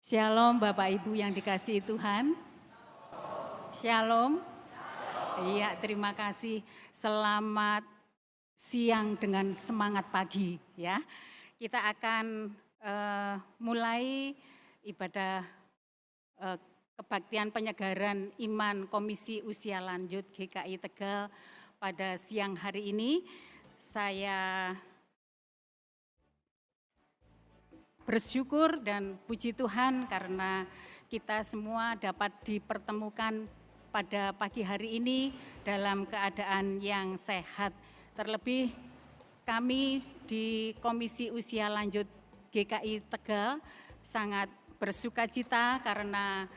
Shalom Bapak Ibu yang dikasihi Tuhan. Shalom. Iya, terima kasih. Selamat siang dengan semangat pagi ya. Kita akan mulai ibadah kebaktian penyegaran iman Komisi Usia Lanjut GKI Tegal pada siang hari ini. Saya bersyukur dan puji Tuhan karena kita semua dapat dipertemukan pada pagi hari ini dalam keadaan yang sehat. Terlebih kami di Komisi Usia Lanjut GKI Tegal sangat bersukacita karena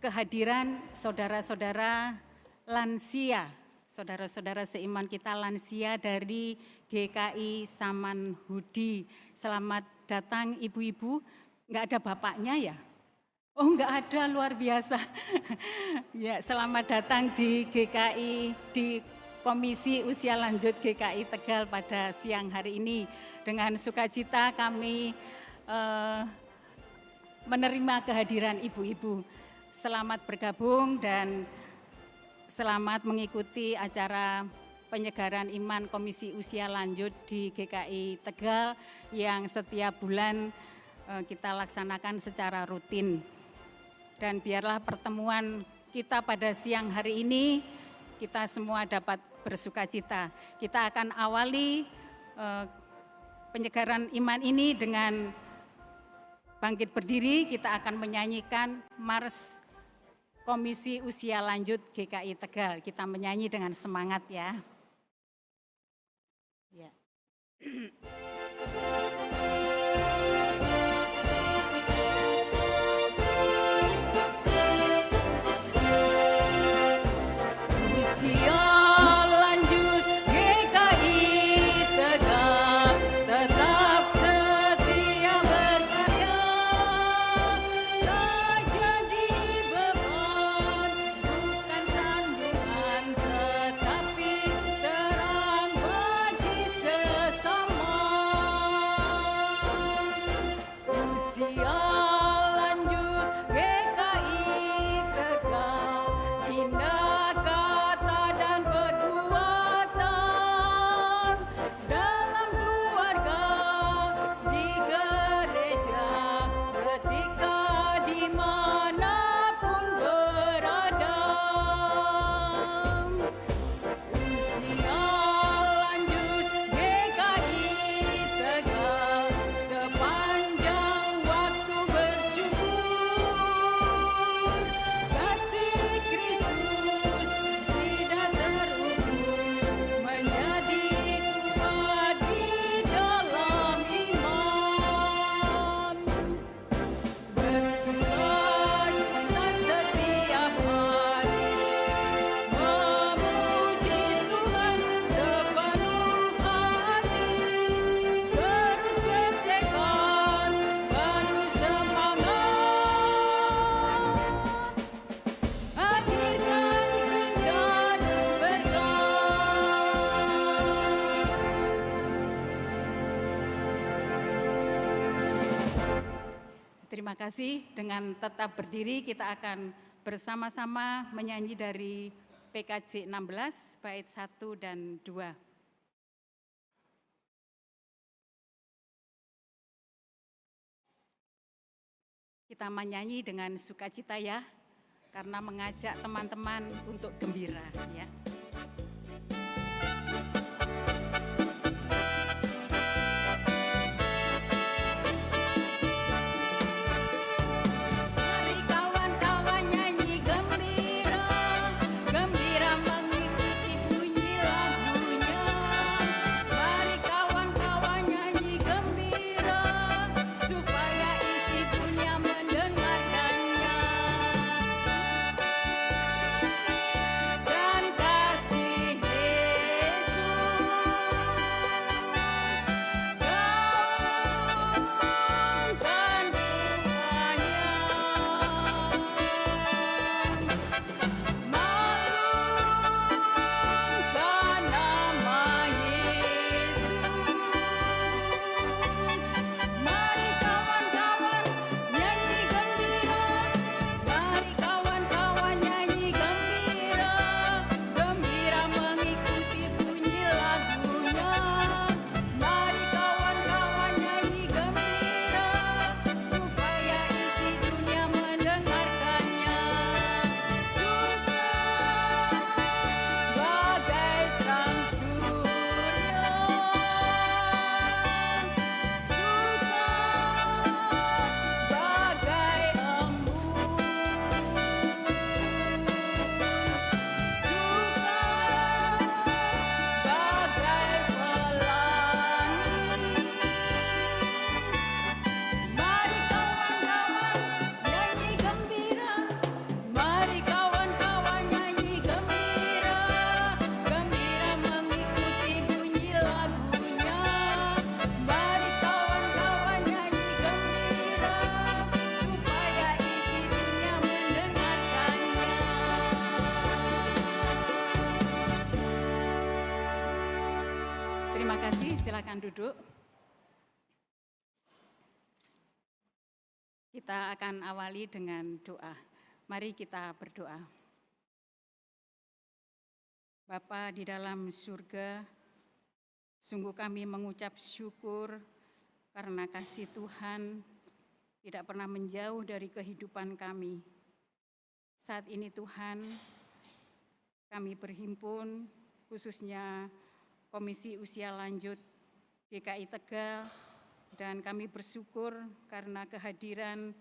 kehadiran saudara-saudara lansia, saudara-saudara seiman kita lansia dari GKI Samanhudi. Selamat datang ibu-ibu, enggak ada bapaknya ya? Oh enggak ada, luar biasa. Ya, selamat datang di GKI, di Komisi Usia Lanjut GKI Tegal pada siang hari ini. Dengan sukacita kami menerima kehadiran ibu-ibu. Selamat bergabung dan selamat mengikuti acara penyegaran iman Komisi Usia Lanjut di GKI Tegal yang setiap bulan kita laksanakan secara rutin. Dan biarlah pertemuan kita pada siang hari ini kita semua dapat bersukacita. Kita akan awali penyegaran iman ini dengan bangkit berdiri. Kita akan menyanyikan Mars Komisi Usia Lanjut GKI Tegal. Kita menyanyi dengan semangat ya. Ya. Usia lanjut GKI Tegal tetap setia berkarya, tak jadi beban, bukan sandungan, tetapi terang bagi sesama. Usia lanjut GKI Tegal, indah kata dan perbuatan, dalam keluarga, di gereja, ketika dimanapun berada. Usia lanjut GKI Tegal, sepanjang waktu bersyukur, kasih Kristus tidak terukur, menjadi kuat di dalam iman. Bersukacita setiap hari, memuji Tuhan sepenuh hati, terus bertekad, penuh semangat, hadirkan cinta dan berkat. Terima kasih. Dengan tetap berdiri kita akan bersama-sama menyanyi dari PKJ 16 bait 1 dan 2. Kita menyanyi dengan sukacita ya, karena mengajak teman-teman untuk gembira ya. Mari kawan-kawan nyanyi gembira, gembira mengikuti bunyi lagunya. Mari kawan-kawan nyanyi gembira, supaya isi dunia mendengarkannya. Dan kasih silakan duduk. Kita akan awali dengan doa. Mari kita berdoa. Bapa di dalam surga, sungguh kami mengucap syukur karena kasih Tuhan tidak pernah menjauh dari kehidupan kami. Saat ini Tuhan, kami berhimpun khususnya Komisi Usia Lanjut GKI Tegal, dan kami bersyukur karena kehadiran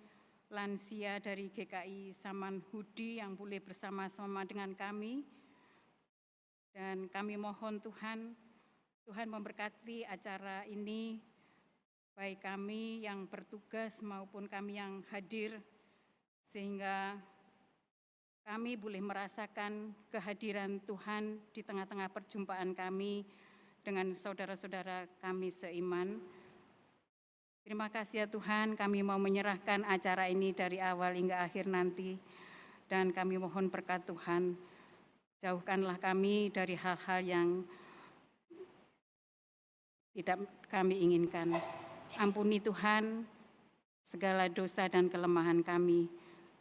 lansia dari GKI Samanhudi yang boleh bersama-sama dengan kami. Dan kami mohon Tuhan memberkati acara ini, baik kami yang bertugas maupun kami yang hadir, sehingga kami boleh merasakan kehadiran Tuhan di tengah-tengah perjumpaan kami dengan saudara-saudara kami seiman. Terima kasih ya Tuhan, kami mau menyerahkan acara ini dari awal hingga akhir nanti, dan kami mohon berkat Tuhan. Jauhkanlah kami dari hal-hal yang tidak kami inginkan. Ampuni Tuhan segala dosa dan kelemahan kami.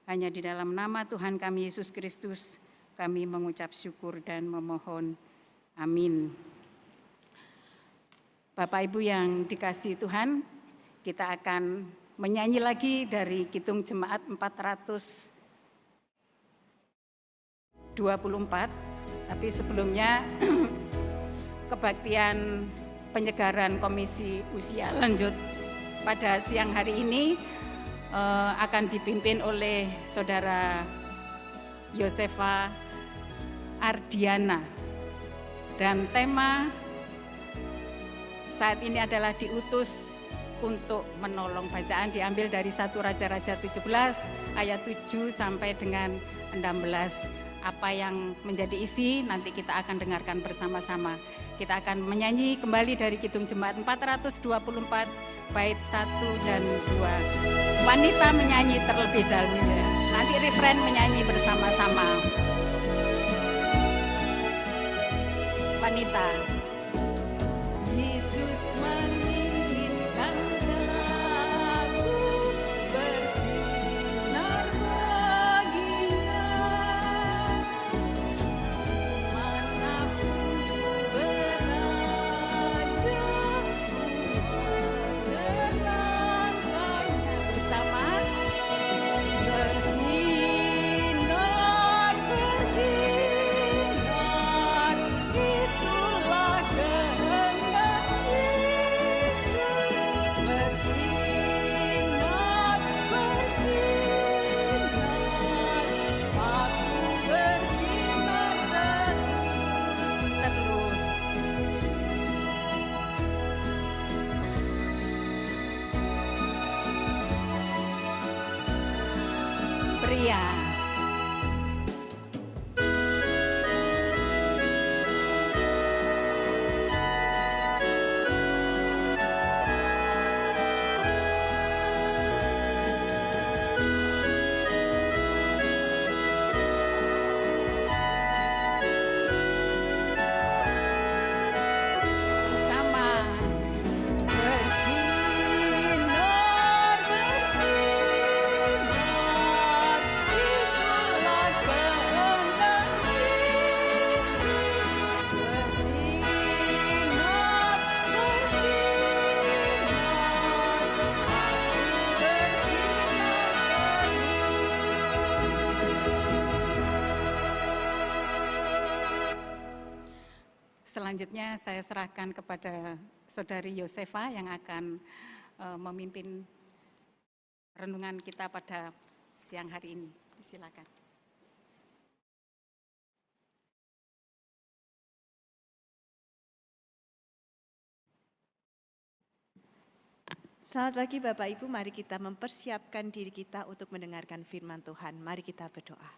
Hanya di dalam nama Tuhan kami Yesus Kristus kami mengucap syukur dan memohon. Amin. Bapak Ibu yang dikasihi Tuhan, kita akan menyanyi lagi dari Kidung Jemaat 424. Tapi sebelumnya kebaktian penyegaran Komisi Usia Lanjut pada siang hari ini akan dipimpin oleh Saudara Yosefa Ardiana. Dan tema saat ini adalah diutus untuk menolong. Bacaan diambil dari 1 Raja-Raja 17 ayat 7 sampai dengan 16. Apa yang menjadi isi nanti kita akan dengarkan bersama-sama. Kita akan menyanyi kembali dari Kidung Jemaat 424 bait 1 dan 2. Wanita menyanyi terlebih dahulu, nanti referen menyanyi bersama-sama. Wanita. Yesus menginginkan aku bersinar baginya, manapun berada, menenangkannya bersama. Bersinar, bersinar, itulah kehendak Yesus. Bersinar, bersinar, aku bersinar terus. Pria. Sama. Bersinar, bersinar, itulah kehendak Yesus. Bersinar, bersinar, aku bersinar terus. Selanjutnya saya serahkan kepada Saudari Yosefa yang akan memimpin renungan kita pada siang hari ini. Silakan. Selamat pagi Bapak Ibu, mari kita mempersiapkan diri kita untuk mendengarkan firman Tuhan. Mari kita berdoa.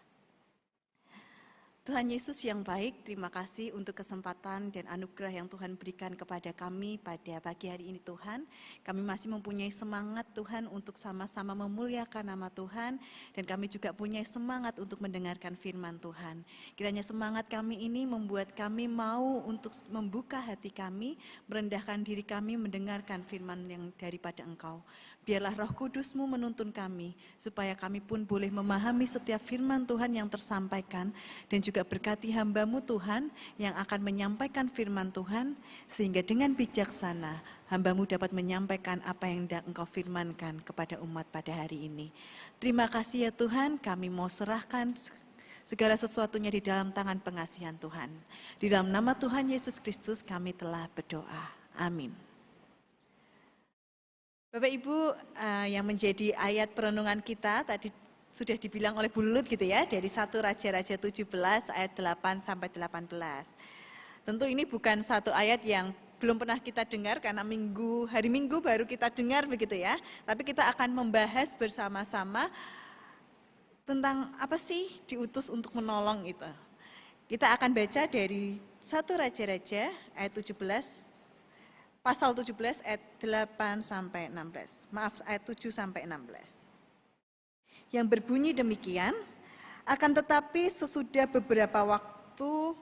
Tuhan Yesus yang baik, terima kasih untuk kesempatan dan anugerah yang Tuhan berikan kepada kami pada pagi hari ini Tuhan. Kami masih mempunyai semangat Tuhan untuk sama-sama memuliakan nama Tuhan, dan kami juga punya semangat untuk mendengarkan firman Tuhan. Kiranya semangat kami ini membuat kami mau untuk membuka hati kami, merendahkan diri kami mendengarkan firman yang daripada Engkau. Biarlah Roh Kudus-Mu menuntun kami, supaya kami pun boleh memahami setiap firman Tuhan yang tersampaikan, dan juga berkati hamba-Mu Tuhan yang akan menyampaikan firman Tuhan, sehingga dengan bijaksana hamba-Mu dapat menyampaikan apa yang hendak Engkau firmankan kepada umat pada hari ini. Terima kasih ya Tuhan, kami mau serahkan segala sesuatunya di dalam tangan pengasihan Tuhan. Di dalam nama Tuhan Yesus Kristus kami telah berdoa. Amin. Bapak Ibu, yang menjadi ayat perenungan kita tadi sudah dibilang oleh Bu Lulut gitu ya, dari 1 Raja-Raja 17 ayat 8 sampai 18. Tentu ini bukan satu ayat yang belum pernah kita dengar karena hari Minggu baru kita dengar begitu ya. Tapi kita akan membahas bersama-sama tentang apa sih diutus untuk menolong itu. Kita akan baca dari 1 Raja-Raja ayat 17 Pasal 17 ayat 8 sampai 16. Maaf, ayat 7 sampai 16. Yang berbunyi demikian, akan tetapi sesudah beberapa waktu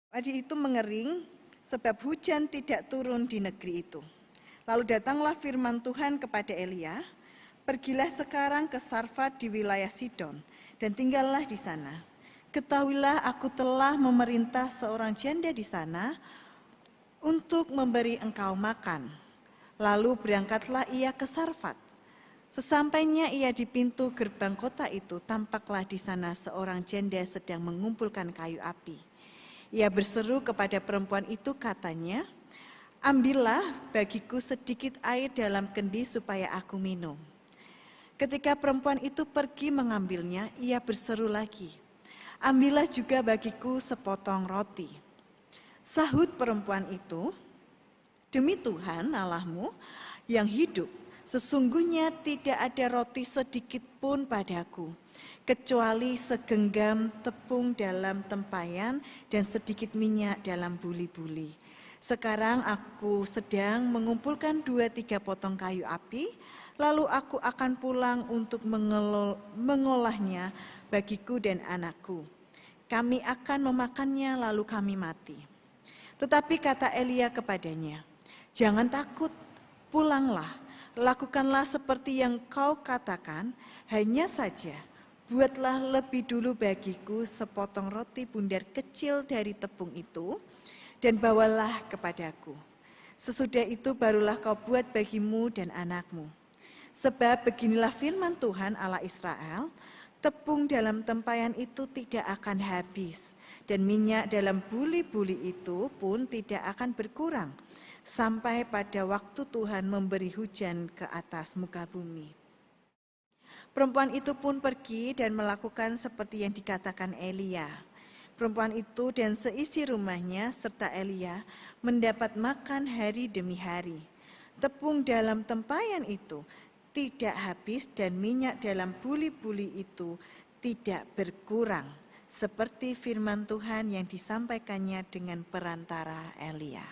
padi itu mengering sebab hujan tidak turun di negeri itu. Lalu datanglah firman Tuhan kepada Elia, pergilah sekarang ke Sarfat di wilayah Sidon dan tinggallah di sana. Ketahuilah aku telah memerintah seorang janda di sana untuk memberi engkau makan. Lalu berangkatlah ia ke Sarfat. Sesampainya ia di pintu gerbang kota itu, tampaklah di sana seorang janda sedang mengumpulkan kayu api. Ia berseru kepada perempuan itu, katanya, ambillah bagiku sedikit air dalam kendi supaya aku minum. Ketika perempuan itu pergi mengambilnya, ia berseru lagi, ambillah juga bagiku sepotong roti. Sahut perempuan itu, demi Tuhan Allahmu yang hidup, sesungguhnya tidak ada roti sedikit pun padaku, kecuali segenggam tepung dalam tempayan dan sedikit minyak dalam buli-buli. Sekarang aku sedang mengumpulkan 2-3 potong kayu api, lalu aku akan pulang untuk mengolahnya bagiku dan anakku. Kami akan memakannya lalu kami mati. Tetapi kata Elia kepadanya, jangan takut, pulanglah, lakukanlah seperti yang kau katakan, hanya saja buatlah lebih dulu bagiku sepotong roti bundar kecil dari tepung itu, dan bawalah kepadaku. Sesudah itu barulah kau buat bagimu dan anakmu. Sebab beginilah firman Tuhan Allah Israel, tepung dalam tempayan itu tidak akan habis, dan minyak dalam buli-buli itu pun tidak akan berkurang, sampai pada waktu Tuhan memberi hujan ke atas muka bumi. Perempuan itu pun pergi dan melakukan seperti yang dikatakan Elia. Perempuan itu dan seisi rumahnya serta Elia mendapat makan hari demi hari. Tepung dalam tempayan itu tidak habis dan minyak dalam buli-buli itu tidak berkurang, seperti firman Tuhan yang disampaikannya dengan perantara Elia.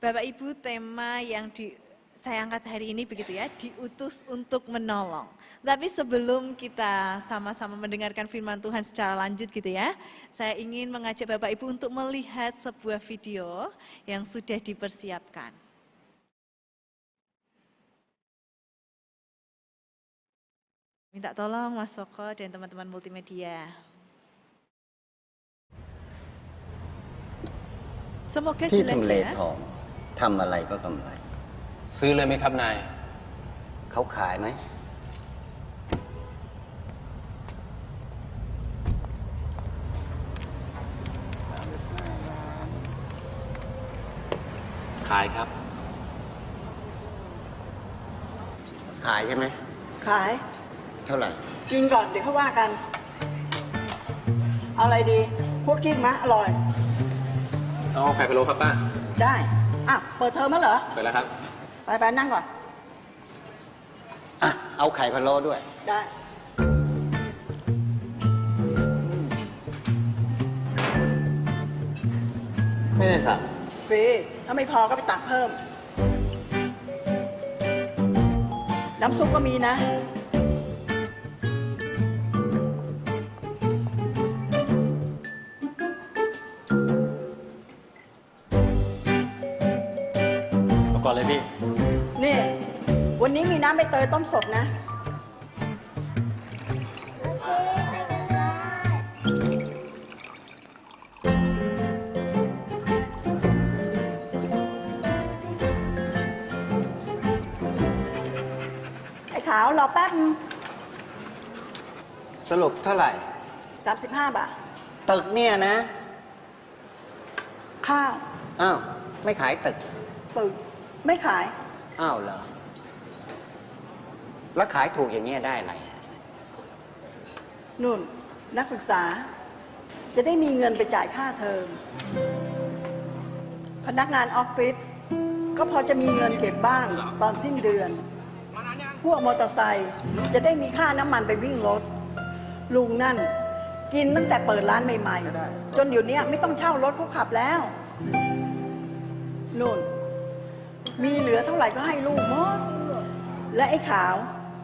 Bapak Ibu, tema yang saya angkat hari ini begitu ya, diutus untuk menolong. Tapi sebelum kita sama-sama mendengarkan firman Tuhan secara lanjut gitu ya, saya ingin mengajak Bapak Ibu untuk melihat sebuah video yang sudah dipersiapkan. Minta tolong Mas Soko dan teman-teman multimedia. Semoga ที่ jelas ทำเล ya. ทองทำอะไรก็กำไร ซื้อเลยไหมครับนาย เขาขายไหม ขายครับ ขายใช่ไหม ขาย เท่าไหร่ กินก่อนเดี๋ยวเขาว่ากัน เอาอะไรดีพวกกิ้งมะอร่อย เอาไข่พะโล้ครับป้า ได้อ่ะเปิดเทอมมั้ยเหรอ เปิดแล้วครับ ไปนั่งก่อน อ่ะ เอาไข่พะโล้ด้วย ได้ ไม่ได้สั่ง ฟรีถ้าไม่พอก็ไปตักเพิ่ม น้ำซุปก็มีนะ เอาก่อนเลยพี่ นี่ วันนี้มีน้ำใบเตยต้มสดนะ ไอ้ขาวรอแป๊บนึง สรุปเท่าไหร่ 35 บาท ตึกเนี่ยนะ ข้าว อ้าว ไม่ขายตึก ปึกไม่ขาย อ้าวเหรอ แล้วขายถูกอย่างเงี้ยได้อะไร นุ่น นักศึกษา จะได้มีเงินไปจ่ายค่าเทอม พนักงานออฟฟิศก็พอจะมีเงินเก็บบ้างตอนสิ้นเดือน พวกมอเตอร์ไซค์จะได้มีค่าน้ำมันไปวิ่งรถ ลุงนั่น กินตั้งแต่เปิดร้านใหม่ๆ จนอยู่เนี้ยไม่ต้องเช่ารถเขาขับแล้ว นุ่น มีเหลือเท่าไหร่ก็ให้ลูกหมด และไอ้ขาว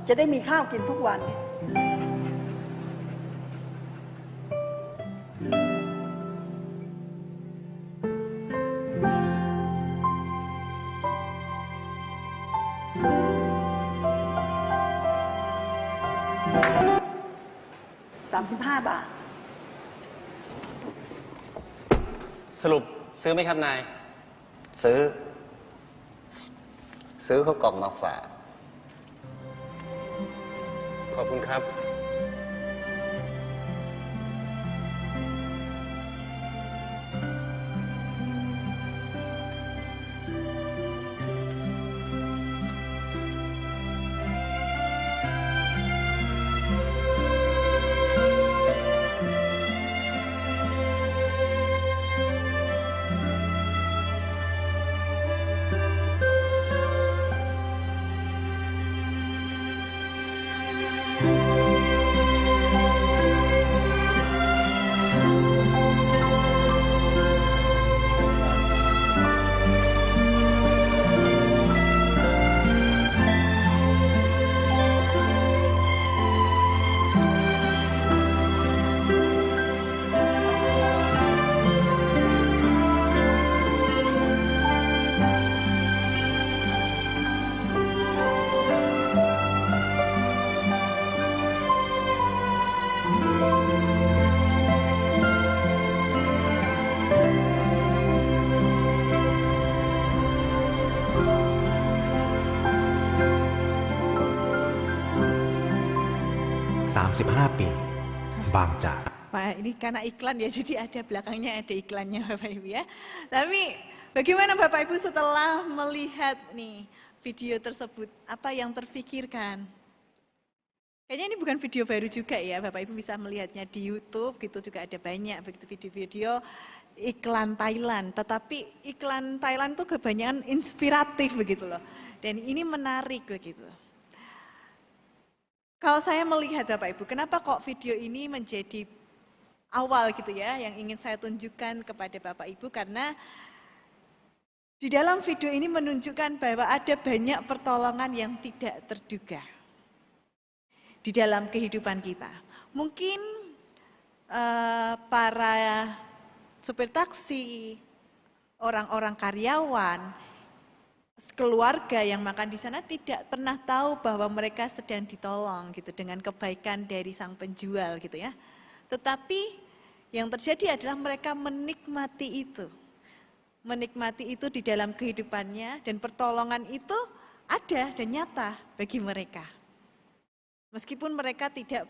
จะได้มีข้าวกินทุกวัน 35 บาท สรุปซื้อไหมครับนาย ซื้อเขากล่องมาฝาก ขอบคุณครับ 35 ปี บางจาก Pak, ini karena iklan ya, jadi ada belakangnya ada iklannya Bapak Ibu ya. Tapi bagaimana Bapak Ibu setelah melihat nih video tersebut, apa yang terfikirkan? Kayaknya ini bukan video baru juga ya, Bapak Ibu bisa melihatnya di YouTube gitu juga ada banyak begitu video-video iklan Thailand. Tetapi iklan Thailand itu kebanyakan inspiratif begitu loh. Dan ini menarik begitu. Kalau saya melihat Bapak Ibu, kenapa kok video ini menjadi awal gitu ya, yang ingin saya tunjukkan kepada Bapak Ibu, karena di dalam video ini menunjukkan bahwa ada banyak pertolongan yang tidak terduga di dalam kehidupan kita. Mungkin para supir taksi, orang-orang karyawan, keluarga yang makan di sana tidak pernah tahu bahwa mereka sedang ditolong gitu dengan kebaikan dari sang penjual gitu ya. Tetapi yang terjadi adalah mereka menikmati itu. Menikmati itu di dalam kehidupannya dan pertolongan itu ada dan nyata bagi mereka. Meskipun mereka tidak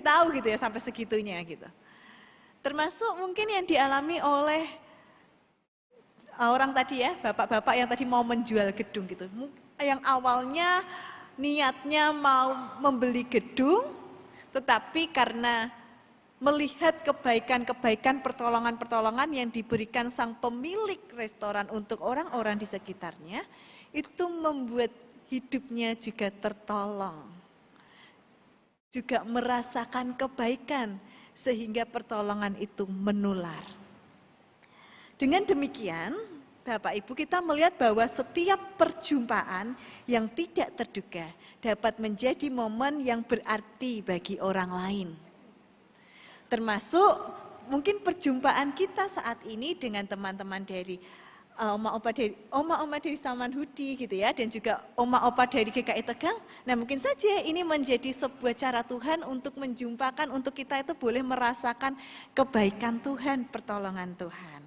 tahu gitu ya sampai segitunya gitu. Termasuk mungkin yang dialami oleh orang tadi ya, bapak-bapak yang tadi mau menjual gedung gitu. Yang awalnya niatnya mau membeli gedung, tetapi karena melihat kebaikan-kebaikan, pertolongan-pertolongan yang diberikan sang pemilik restoran untuk orang-orang di sekitarnya, itu membuat hidupnya juga tertolong. Juga merasakan kebaikan sehingga pertolongan itu menular. Dengan demikian, Bapak Ibu, kita melihat bahwa setiap perjumpaan yang tidak terduga dapat menjadi momen yang berarti bagi orang lain. Termasuk mungkin perjumpaan kita saat ini dengan teman-teman dari oma-oma dari Saman Hudi gitu ya, dan juga oma-opa dari GKI Tegal. Nah, mungkin saja ini menjadi sebuah cara Tuhan untuk menjumpakan, untuk kita itu boleh merasakan kebaikan Tuhan, pertolongan Tuhan.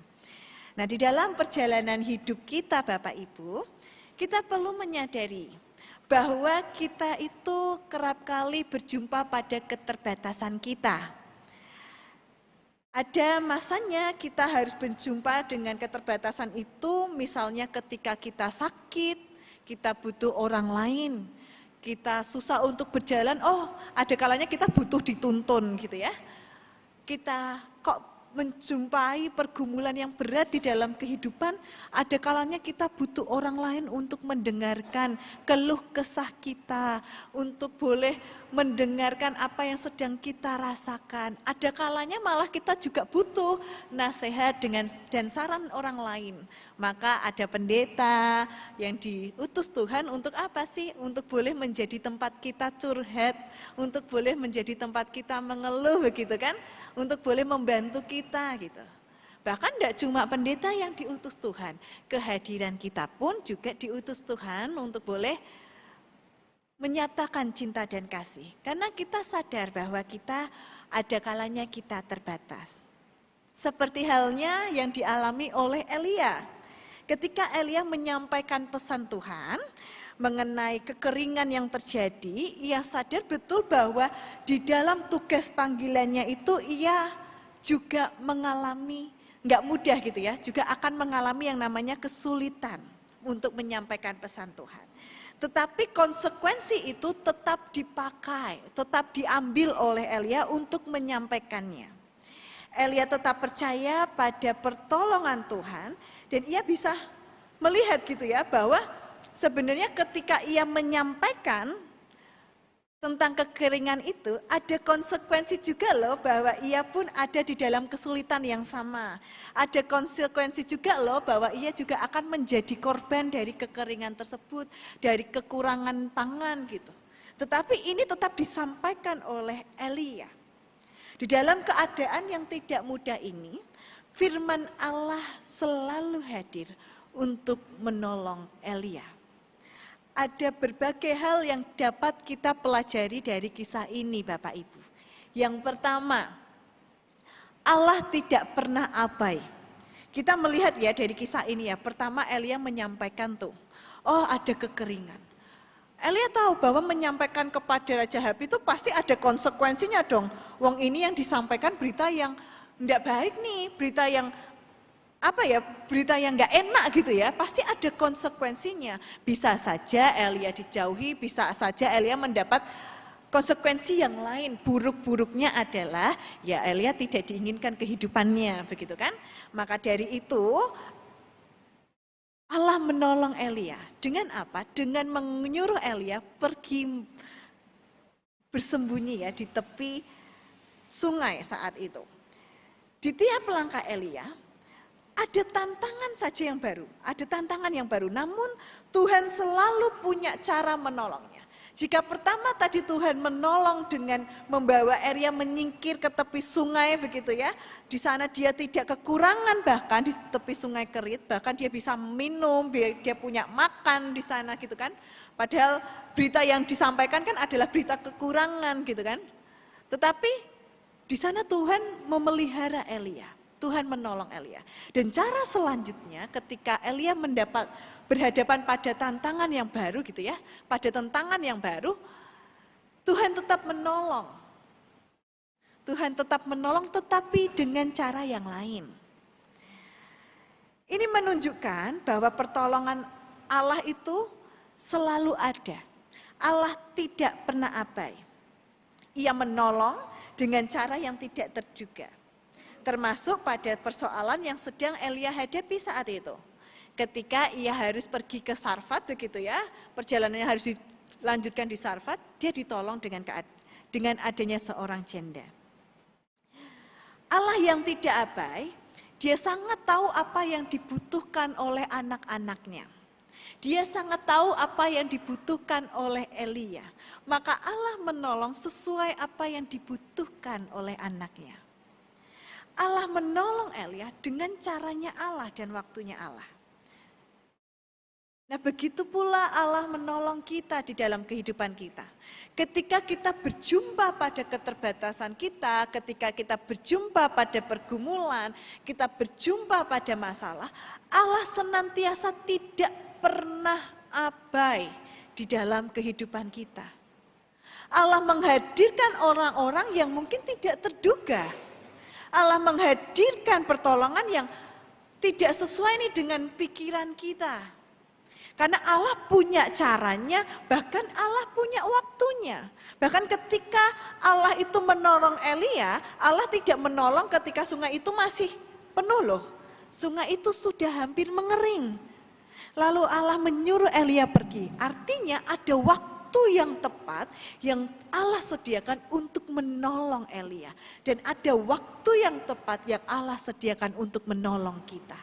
Nah, di dalam perjalanan hidup kita Bapak Ibu, kita perlu menyadari bahwa kita itu kerap kali berjumpa pada keterbatasan kita. Ada masanya kita harus berjumpa dengan keterbatasan itu, misalnya ketika kita sakit, kita butuh orang lain, kita susah untuk berjalan, ada kalanya kita butuh dituntun gitu ya. Kita kok menjumpai pergumulan yang berat di dalam kehidupan, ada kalanya kita butuh orang lain untuk mendengarkan keluh kesah kita, untuk boleh mendengarkan apa yang sedang kita rasakan. Ada kalanya malah kita juga butuh nasihat dan saran orang lain. Maka ada pendeta yang diutus Tuhan untuk apa sih? Untuk boleh menjadi tempat kita curhat, untuk boleh menjadi tempat kita mengeluh begitu kan? Untuk boleh membantu kita gitu. Bahkan tidak cuma pendeta yang diutus Tuhan, kehadiran kita pun juga diutus Tuhan untuk boleh menyatakan cinta dan kasih. Karena kita sadar bahwa kita ada kalanya kita terbatas. Seperti halnya yang dialami oleh Elia. Ketika Elia menyampaikan pesan Tuhan mengenai kekeringan yang terjadi, ia sadar betul bahwa di dalam tugas panggilannya itu ia juga mengalami, nggak mudah gitu ya, juga akan mengalami yang namanya kesulitan untuk menyampaikan pesan Tuhan. Tetapi konsekuensi itu tetap dipakai, tetap diambil oleh Elia untuk menyampaikannya. Elia tetap percaya pada pertolongan Tuhan dan ia bisa melihat gitu ya bahwa sebenarnya ketika ia menyampaikan tentang kekeringan itu, ada konsekuensi juga loh bahwa ia pun ada di dalam kesulitan yang sama. Ada konsekuensi juga loh bahwa ia juga akan menjadi korban dari kekeringan tersebut, dari kekurangan pangan gitu. Tetapi ini tetap disampaikan oleh Elia. Di dalam keadaan yang tidak mudah ini, firman Allah selalu hadir untuk menolong Elia. Ada berbagai hal yang dapat kita pelajari dari kisah ini Bapak Ibu. Yang pertama, Allah tidak pernah abai. Kita melihat ya dari kisah ini ya, pertama Elia menyampaikan tuh, ada kekeringan. Elia tahu bahwa menyampaikan kepada Raja Ahab itu pasti ada konsekuensinya dong. Wong ini yang disampaikan berita yang tidak baik nih, berita yang berita yang nggak enak gitu ya, pasti ada konsekuensinya. Bisa saja Elia dijauhi, bisa saja Elia mendapat konsekuensi yang lain. Buruk-buruknya adalah ya Elia tidak diinginkan kehidupannya, begitu kan? Maka dari itu Allah menolong Elia dengan apa? Dengan menyuruh Elia pergi bersembunyi ya di tepi sungai saat itu. Di tiap langkah Elia ada tantangan saja yang baru, ada tantangan yang baru. Namun Tuhan selalu punya cara menolongnya. Jika pertama tadi Tuhan menolong dengan membawa Elia menyingkir ke tepi sungai begitu ya. Di sana dia tidak kekurangan, bahkan di tepi sungai Kerit, bahkan dia bisa minum, dia punya makan di sana gitu kan. Padahal berita yang disampaikan kan adalah berita kekurangan gitu kan. Tetapi di sana Tuhan memelihara Elia. Tuhan menolong Elia. Dan cara selanjutnya ketika Elia berhadapan pada tantangan yang baru gitu ya, pada tantangan yang baru, Tuhan tetap menolong. Tuhan tetap menolong tetapi dengan cara yang lain. Ini menunjukkan bahwa pertolongan Allah itu selalu ada. Allah tidak pernah abai. Ia menolong dengan cara yang tidak terduga. Termasuk pada persoalan yang sedang Elia hadapi saat itu. Ketika ia harus pergi ke Sarfat begitu ya, perjalanannya harus dilanjutkan di Sarfat, dia ditolong dengan adanya seorang janda. Allah yang tidak abai, Dia sangat tahu apa yang dibutuhkan oleh anak-anaknya. Dia sangat tahu apa yang dibutuhkan oleh Elia. Maka Allah menolong sesuai apa yang dibutuhkan oleh anaknya. Allah menolong Elia dengan caranya Allah dan waktunya Allah. Nah, begitu pula Allah menolong kita di dalam kehidupan kita. Ketika kita berjumpa pada keterbatasan kita, ketika kita berjumpa pada pergumulan, kita berjumpa pada masalah, Allah senantiasa tidak pernah abai di dalam kehidupan kita. Allah menghadirkan orang-orang yang mungkin tidak terduga. Allah menghadirkan pertolongan yang tidak sesuai nih dengan pikiran kita. Karena Allah punya caranya, bahkan Allah punya waktunya. Bahkan ketika Allah itu menolong Elia, Allah tidak menolong ketika sungai itu masih penuh loh. Sungai itu sudah hampir mengering. Lalu Allah menyuruh Elia pergi. Artinya ada waktu yang tepat yang Allah sediakan untuk menolong Elia. Dan ada waktu yang tepat yang Allah sediakan untuk menolong kita.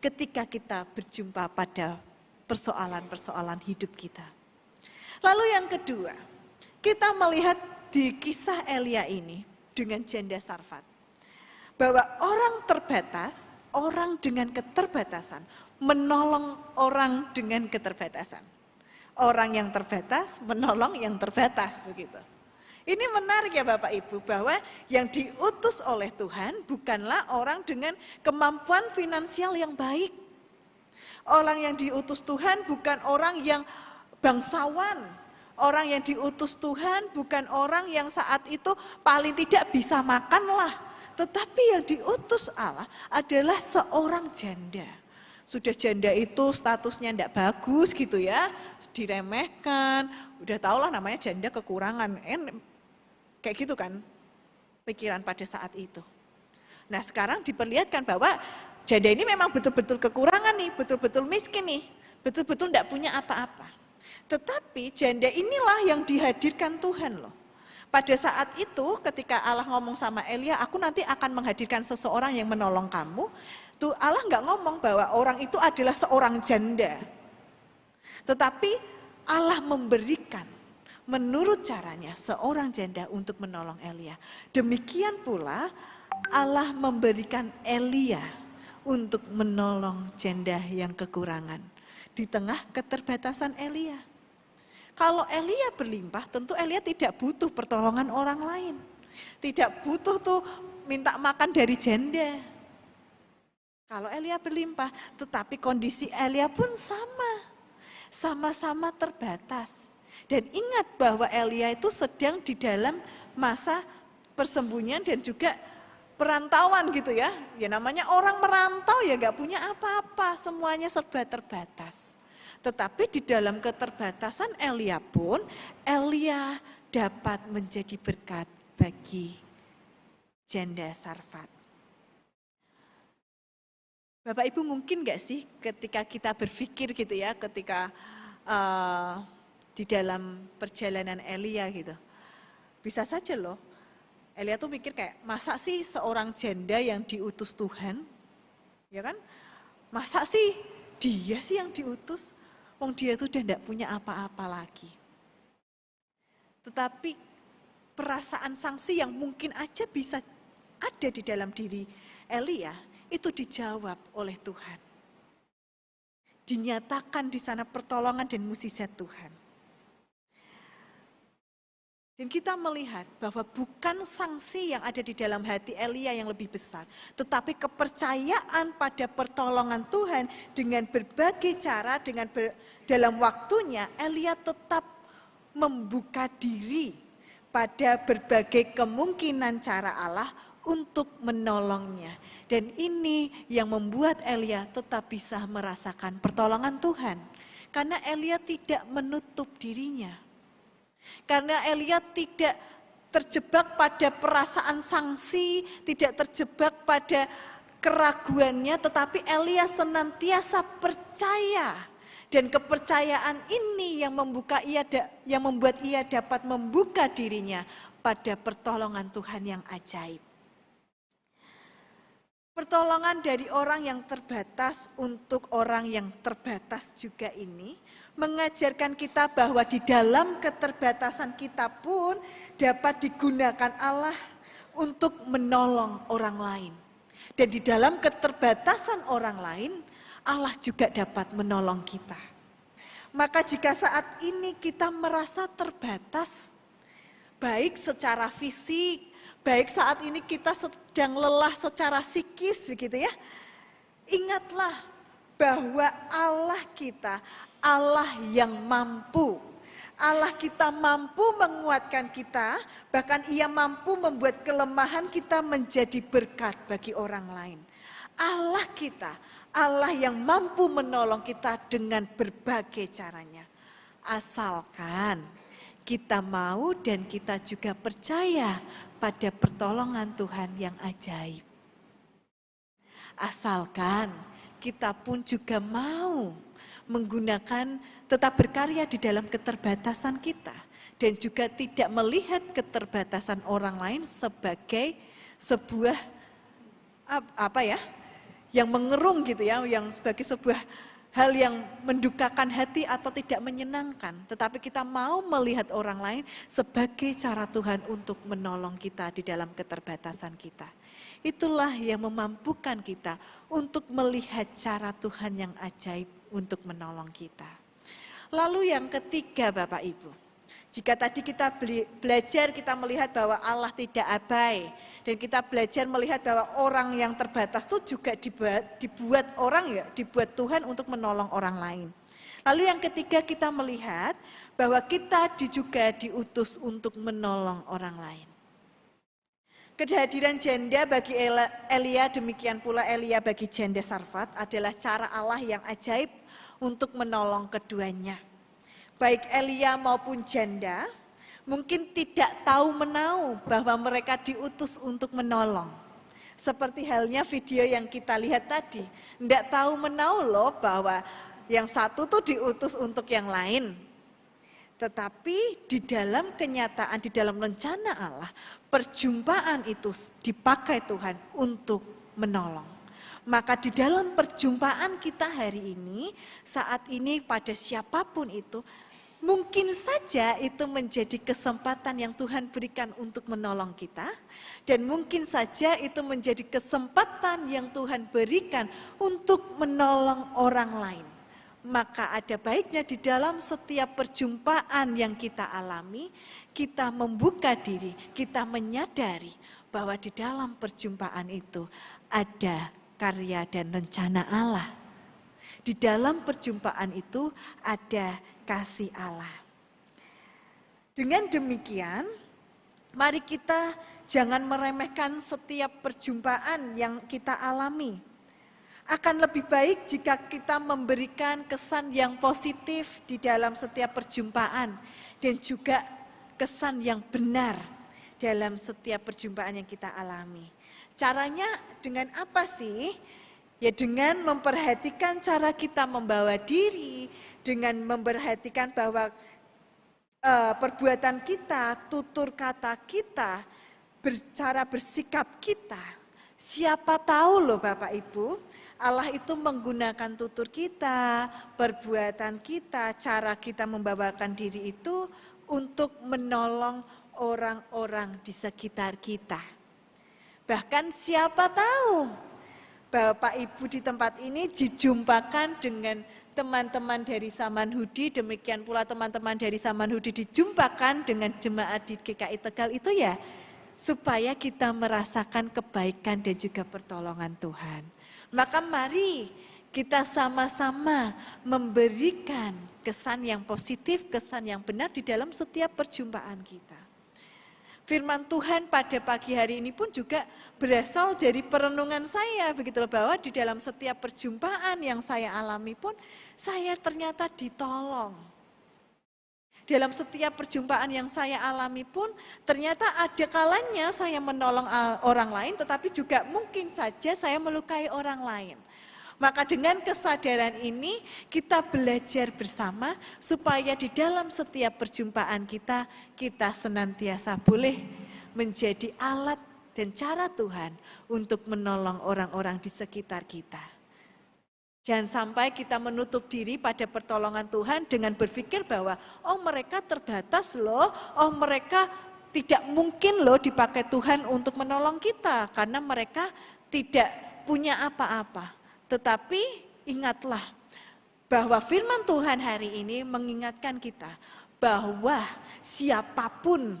Ketika kita berjumpa pada persoalan-persoalan hidup kita. Lalu yang kedua, kita melihat di kisah Elia ini dengan janda Sarfat. Bahwa orang terbatas, orang dengan keterbatasan, menolong orang dengan keterbatasan. Orang yang terbatas menolong yang terbatas, begitu. Ini menarik ya Bapak Ibu, bahwa yang diutus oleh Tuhan bukanlah orang dengan kemampuan finansial yang baik. Orang yang diutus Tuhan bukan orang yang bangsawan. Orang yang diutus Tuhan bukan orang yang saat itu paling tidak bisa makan lah. Tetapi yang diutus Allah adalah seorang janda. Sudah janda itu statusnya tidak bagus gitu ya, diremehkan. Udah tau lah namanya janda kekurangan. Kayak gitu kan pikiran pada saat itu. Nah sekarang diperlihatkan bahwa janda ini memang betul-betul kekurangan nih, betul-betul miskin nih, betul-betul tidak punya apa-apa. Tetapi janda inilah yang dihadirkan Tuhan loh. Pada saat itu ketika Allah ngomong sama Elia, aku nanti akan menghadirkan seseorang yang menolong kamu. Tuh Allah nggak ngomong bahwa orang itu adalah seorang janda. Tetapi Allah memberikan menurut caranya seorang janda untuk menolong Elia. Demikian pula Allah memberikan Elia untuk menolong janda yang kekurangan di tengah keterbatasan Elia. Kalau Elia berlimpah, tentu Elia tidak butuh pertolongan orang lain. Tidak butuh tuh minta makan dari janda. Kalau Elia berlimpah, tetapi kondisi Elia pun sama-sama terbatas. Dan ingat bahwa Elia itu sedang di dalam masa persembunyian dan juga perantauan gitu ya. Ya namanya orang merantau ya gak punya apa-apa, semuanya serba terbatas. Tetapi di dalam keterbatasan Elia pun, Elia dapat menjadi berkat bagi janda Sarfat. Bapak Ibu mungkin gak sih ketika kita berpikir gitu ya, ketika di dalam perjalanan Elia gitu. Bisa saja loh. Elia tuh mikir kayak, masa sih seorang janda yang diutus Tuhan? Ya kan? Masa sih dia sih yang diutus? Wong dia tuh udah enggak punya apa-apa lagi. Tetapi perasaan sangsi yang mungkin aja bisa ada di dalam diri Elia, itu dijawab oleh Tuhan. Dinyatakan di sana pertolongan dan mukjizat Tuhan. Dan kita melihat bahwa bukan sanksi yang ada di dalam hati Elia yang lebih besar, tetapi kepercayaan pada pertolongan Tuhan dengan berbagai cara, dalam waktunya Elia tetap membuka diri pada berbagai kemungkinan cara Allah untuk menolongnya. Dan ini yang membuat Elia tetap bisa merasakan pertolongan Tuhan. Karena Elia tidak menutup dirinya. Karena Elia tidak terjebak pada perasaan sangsi, tidak terjebak pada keraguannya, tetapi Elia senantiasa percaya. Dan kepercayaan ini yang membuat ia dapat membuka dirinya pada pertolongan Tuhan yang ajaib. Pertolongan dari orang yang terbatas untuk orang yang terbatas juga ini mengajarkan kita bahwa di dalam keterbatasan kita pun dapat digunakan Allah untuk menolong orang lain. Dan di dalam keterbatasan orang lain, Allah juga dapat menolong kita. Maka jika saat ini kita merasa terbatas, baik secara fisik, baik saat ini kita sedang lelah secara psikis begitu ya. Ingatlah bahwa Allah kita, Allah yang mampu. Allah kita mampu menguatkan kita, bahkan Ia mampu membuat kelemahan kita menjadi berkat bagi orang lain. Allah kita, Allah yang mampu menolong kita dengan berbagai caranya. Asalkan kita mau dan kita juga percaya pada pertolongan Tuhan yang ajaib. Asalkan kita pun juga mau menggunakan, tetap berkarya di dalam keterbatasan kita. Dan juga tidak melihat keterbatasan orang lain sebagai sebuah, yang mengerung gitu ya, yang sebagai sebuah hal yang mendukakan hati atau tidak menyenangkan. Tetapi kita mau melihat orang lain sebagai cara Tuhan untuk menolong kita di dalam keterbatasan kita. Itulah yang memampukan kita untuk melihat cara Tuhan yang ajaib untuk menolong kita. Lalu yang ketiga Bapak Ibu, jika tadi kita belajar, kita melihat bahwa Allah tidak abai. Dan kita belajar melihat bahwa orang yang terbatas itu juga dibuat Tuhan untuk menolong orang lain. Lalu yang ketiga kita melihat bahwa kita juga diutus untuk menolong orang lain. Kehadiran janda bagi Elia, demikian pula Elia bagi janda Sarfat adalah cara Allah yang ajaib untuk menolong keduanya. Baik Elia maupun janda mungkin tidak tahu menau bahwa mereka diutus untuk menolong. Seperti halnya video yang kita lihat tadi. Tidak tahu menau loh bahwa yang satu tuh diutus untuk yang lain. Tetapi di dalam kenyataan, di dalam rencana Allah, perjumpaan itu dipakai Tuhan untuk menolong. Maka di dalam perjumpaan kita hari ini, saat ini pada siapapun itu, mungkin saja itu menjadi kesempatan yang Tuhan berikan untuk menolong kita. Dan mungkin saja itu menjadi kesempatan yang Tuhan berikan untuk menolong orang lain. Maka ada baiknya di dalam setiap perjumpaan yang kita alami, kita membuka diri, kita menyadari bahwa di dalam perjumpaan itu ada karya dan rencana Allah. Di dalam perjumpaan itu ada kasih Allah. Dengan demikian, mari kita jangan meremehkan setiap perjumpaan yang kita alami. Akan lebih baik jika kita memberikan kesan yang positif di dalam setiap perjumpaan dan juga kesan yang benar dalam setiap perjumpaan yang kita alami. Caranya dengan apa sih? Ya dengan memperhatikan cara kita membawa diri, dengan memperhatikan bahwa perbuatan kita, tutur kata kita, cara bersikap kita. Siapa tahu loh Bapak Ibu, Allah itu menggunakan tutur kita, perbuatan kita, cara kita membawakan diri itu untuk menolong orang-orang di sekitar kita. Bahkan siapa tahu Bapak Ibu di tempat ini dijumpakan dengan teman-teman dari Samanhudi, demikian pula teman-teman dari Samanhudi dijumpakan dengan jemaat di GKI Tegal itu ya, supaya kita merasakan kebaikan dan juga pertolongan Tuhan. Maka mari kita sama-sama memberikan kesan yang positif, kesan yang benar di dalam setiap perjumpaan kita. Firman Tuhan pada pagi hari ini pun juga berasal dari perenungan saya, begitu loh, bahwa di dalam setiap perjumpaan yang saya alami pun saya ternyata ditolong. Dalam setiap perjumpaan yang saya alami pun ternyata ada kalanya saya menolong orang lain, tetapi juga mungkin saja saya melukai orang lain. Maka dengan kesadaran ini kita belajar bersama supaya di dalam setiap perjumpaan kita senantiasa boleh menjadi alat dan cara Tuhan untuk menolong orang-orang di sekitar kita. Jangan sampai kita menutup diri pada pertolongan Tuhan dengan berpikir bahwa oh mereka terbatas loh, oh mereka tidak mungkin loh dipakai Tuhan untuk menolong kita karena mereka tidak punya apa-apa. Tetapi ingatlah bahwa firman Tuhan hari ini mengingatkan kita bahwa siapapun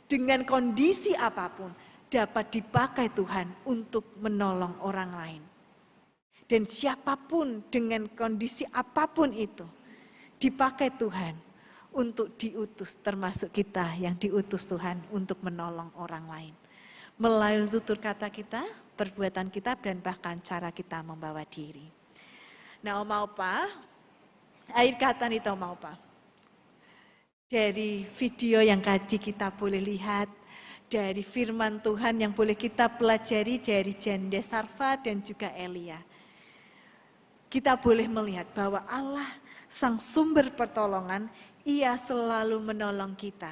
dengan kondisi apapun dapat dipakai Tuhan untuk menolong orang lain. Dan siapapun dengan kondisi apapun itu dipakai Tuhan untuk diutus, termasuk kita yang diutus Tuhan untuk menolong orang lain. Melalui tutur kata kita, perbuatan kita, dan bahkan cara kita membawa diri. Nah, Oma Opa, akhir kata nih Oma Opa. Dari video yang tadi kita boleh lihat, dari firman Tuhan yang boleh kita pelajari dari Janda Sarfa dan juga Elia. Kita boleh melihat bahwa Allah sang sumber pertolongan, Ia selalu menolong kita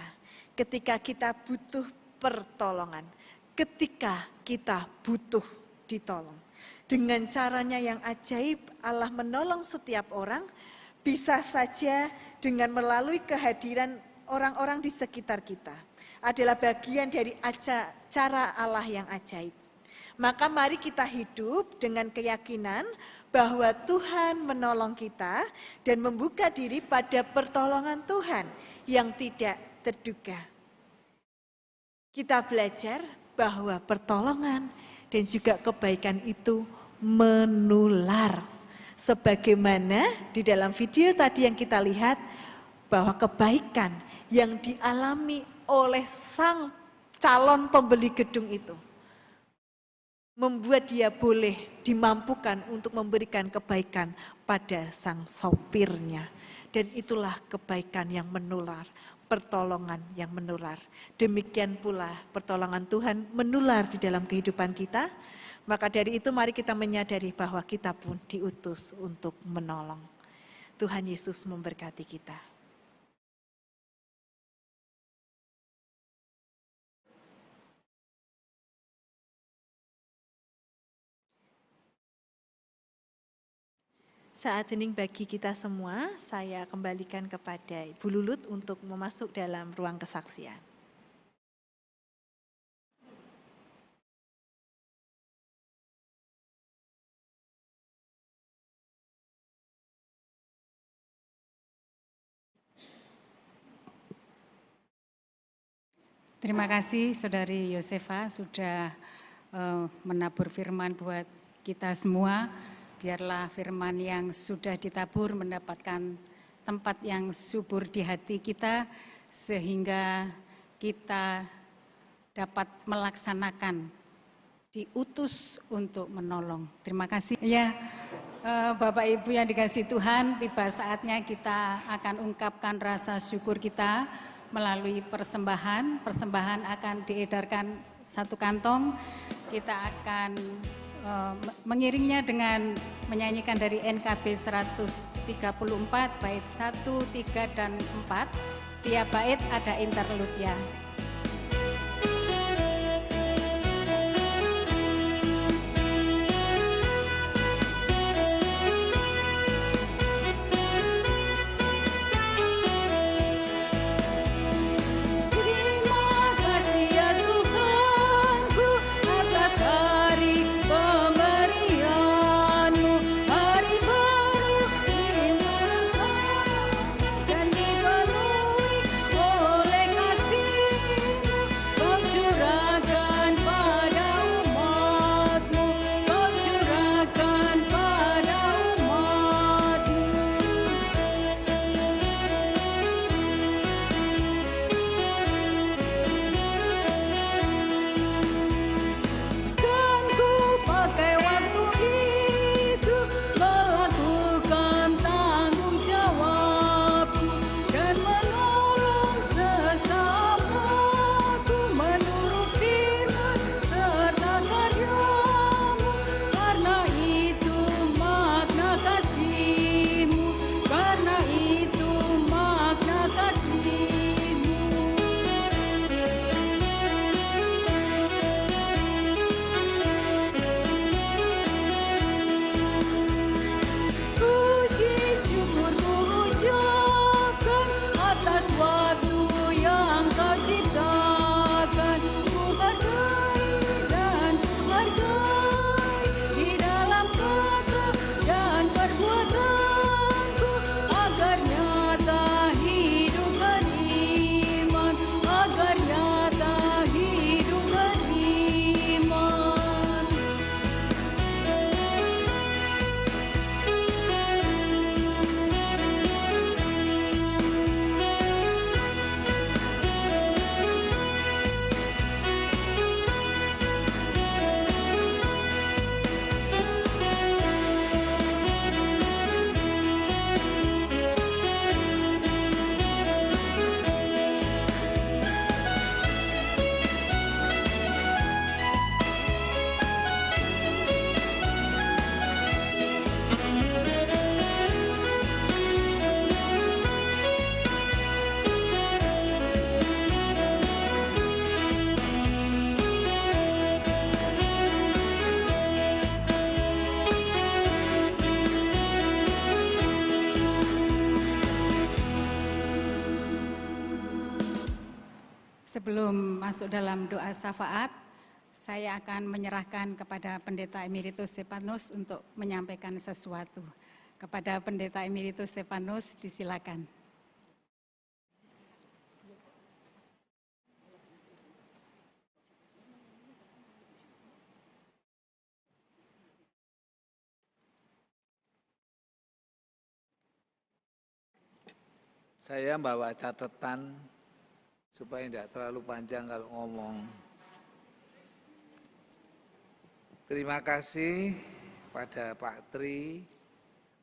ketika kita butuh pertolongan, ketika kita butuh ditolong. Dengan caranya yang ajaib, Allah menolong setiap orang, bisa saja dengan melalui kehadiran orang-orang di sekitar kita. Adalah bagian dari cara Allah yang ajaib. Maka mari kita hidup dengan keyakinan bahwa Tuhan menolong kita dan membuka diri pada pertolongan Tuhan yang tidak terduga. Kita belajar bahwa pertolongan dan juga kebaikan itu menular. Sebagaimana di dalam video tadi yang kita lihat bahwa kebaikan yang dialami oleh sang calon pembeli gedung itu membuat dia boleh dimampukan untuk memberikan kebaikan pada sang sopirnya. Dan itulah kebaikan yang menular, pertolongan yang menular. Demikian pula pertolongan Tuhan menular di dalam kehidupan kita. Maka dari itu mari kita menyadari bahwa kita pun diutus untuk menolong. Tuhan Yesus memberkati kita. Saat hening bagi kita semua, saya kembalikan kepada Ibu Lulut untuk memasuk dalam ruang kesaksian. Terima kasih Saudari Yosefa sudah menabur firman buat kita semua. Biarlah firman yang sudah ditabur mendapatkan tempat yang subur di hati kita sehingga kita dapat melaksanakan, diutus untuk menolong. Terima kasih. Ya, Bapak Ibu yang dikasihi Tuhan, tiba saatnya kita akan ungkapkan rasa syukur kita melalui persembahan. Persembahan akan diedarkan satu kantong. Kita akan mengiringnya dengan menyanyikan dari NKB 134 bait 1, 3, dan 4. Tiap bait ada interlude-nya. Dan dipenuhi oleh kasih Sebelum masuk dalam doa syafaat, saya akan menyerahkan kepada Pendeta Emeritus Stefanus untuk menyampaikan sesuatu. Kepada Pendeta Emeritus Stefanus, disilakan. Saya bawa catatan supaya tidak terlalu panjang kalau ngomong. Terima kasih pada Pak Tri,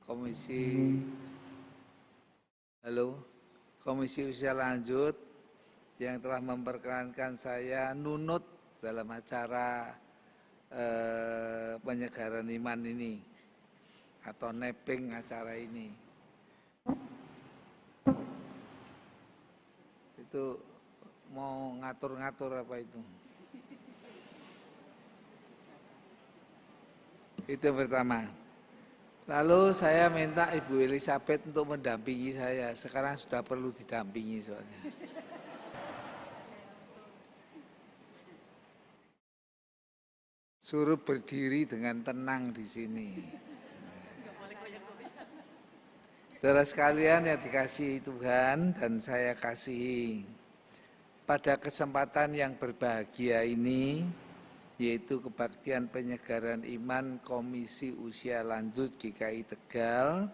Komisi Usia Lanjut yang telah memperkenankan saya nunut dalam acara penyegaran iman ini atau neping acara ini. Itu mau ngatur-ngatur apa itu? Itu yang pertama. Lalu saya minta Ibu Elizabeth untuk mendampingi saya. Sekarang sudah perlu didampingi soalnya. Suruh berdiri dengan tenang di sini. Saudara sekalian yang dikasihi Tuhan dan saya kasihi, pada kesempatan yang berbahagia ini, yaitu kebaktian penyegaran iman Komisi Usia Lanjut GKI Tegal,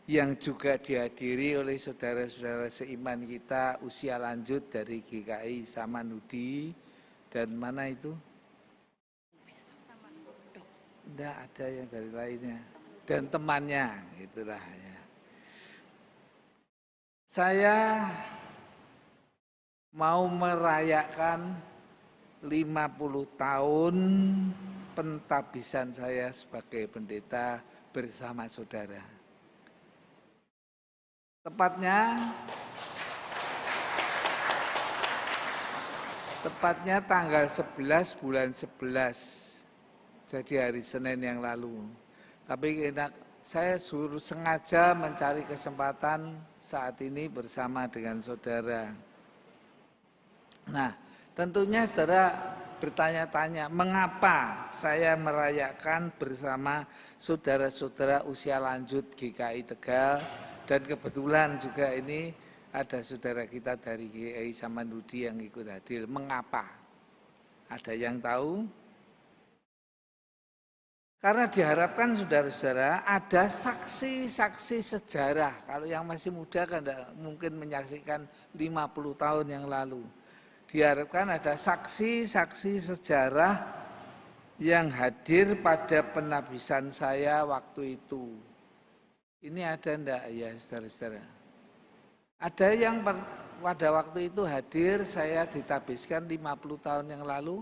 yang juga dihadiri oleh saudara-saudara seiman kita usia lanjut dari GKI Samanhudi, dan mana itu? Tidak ada yang dari lainnya, dan temannya, itulah ya. Saya mau merayakan 50 tahun pentabisan saya sebagai pendeta bersama saudara. Tepatnya tanggal 11 bulan 11, jadi hari Senin yang lalu. Tapi saya suruh sengaja mencari kesempatan saat ini bersama dengan saudara. Nah, tentunya saudara bertanya-tanya, mengapa saya merayakan bersama saudara-saudara usia lanjut GKI Tegal, dan kebetulan juga ini ada saudara kita dari GKI Samanhudi yang ikut hadir. Mengapa? Ada yang tahu? Karena diharapkan saudara-saudara ada saksi-saksi sejarah. Kalau yang masih muda kan tidak mungkin menyaksikan 50 tahun yang lalu. Diharapkan ada saksi-saksi sejarah yang hadir pada penabisan saya waktu itu. Ini ada enggak ya saudara-saudara? Ada yang pada waktu itu hadir, saya ditabiskan 50 tahun yang lalu?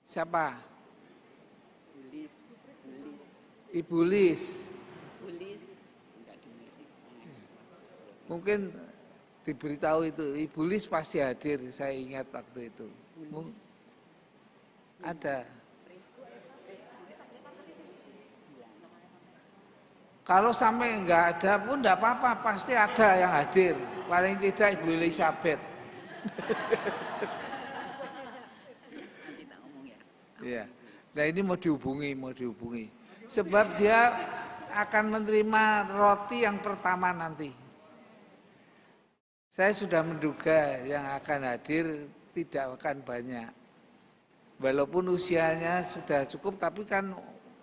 Siapa? Ibu Lis. Mungkin diberitahu itu, Ibu Lis pasti hadir, saya ingat waktu itu. Ada. Kalau sampai enggak ada pun enggak apa-apa, pasti ada yang hadir. Paling tidak Ibu Elizabeth. Ya. Nah ini mau dihubungi. Sebab dia akan menerima roti yang pertama nanti. Saya sudah menduga yang akan hadir tidak akan banyak. Walaupun usianya sudah cukup, tapi kan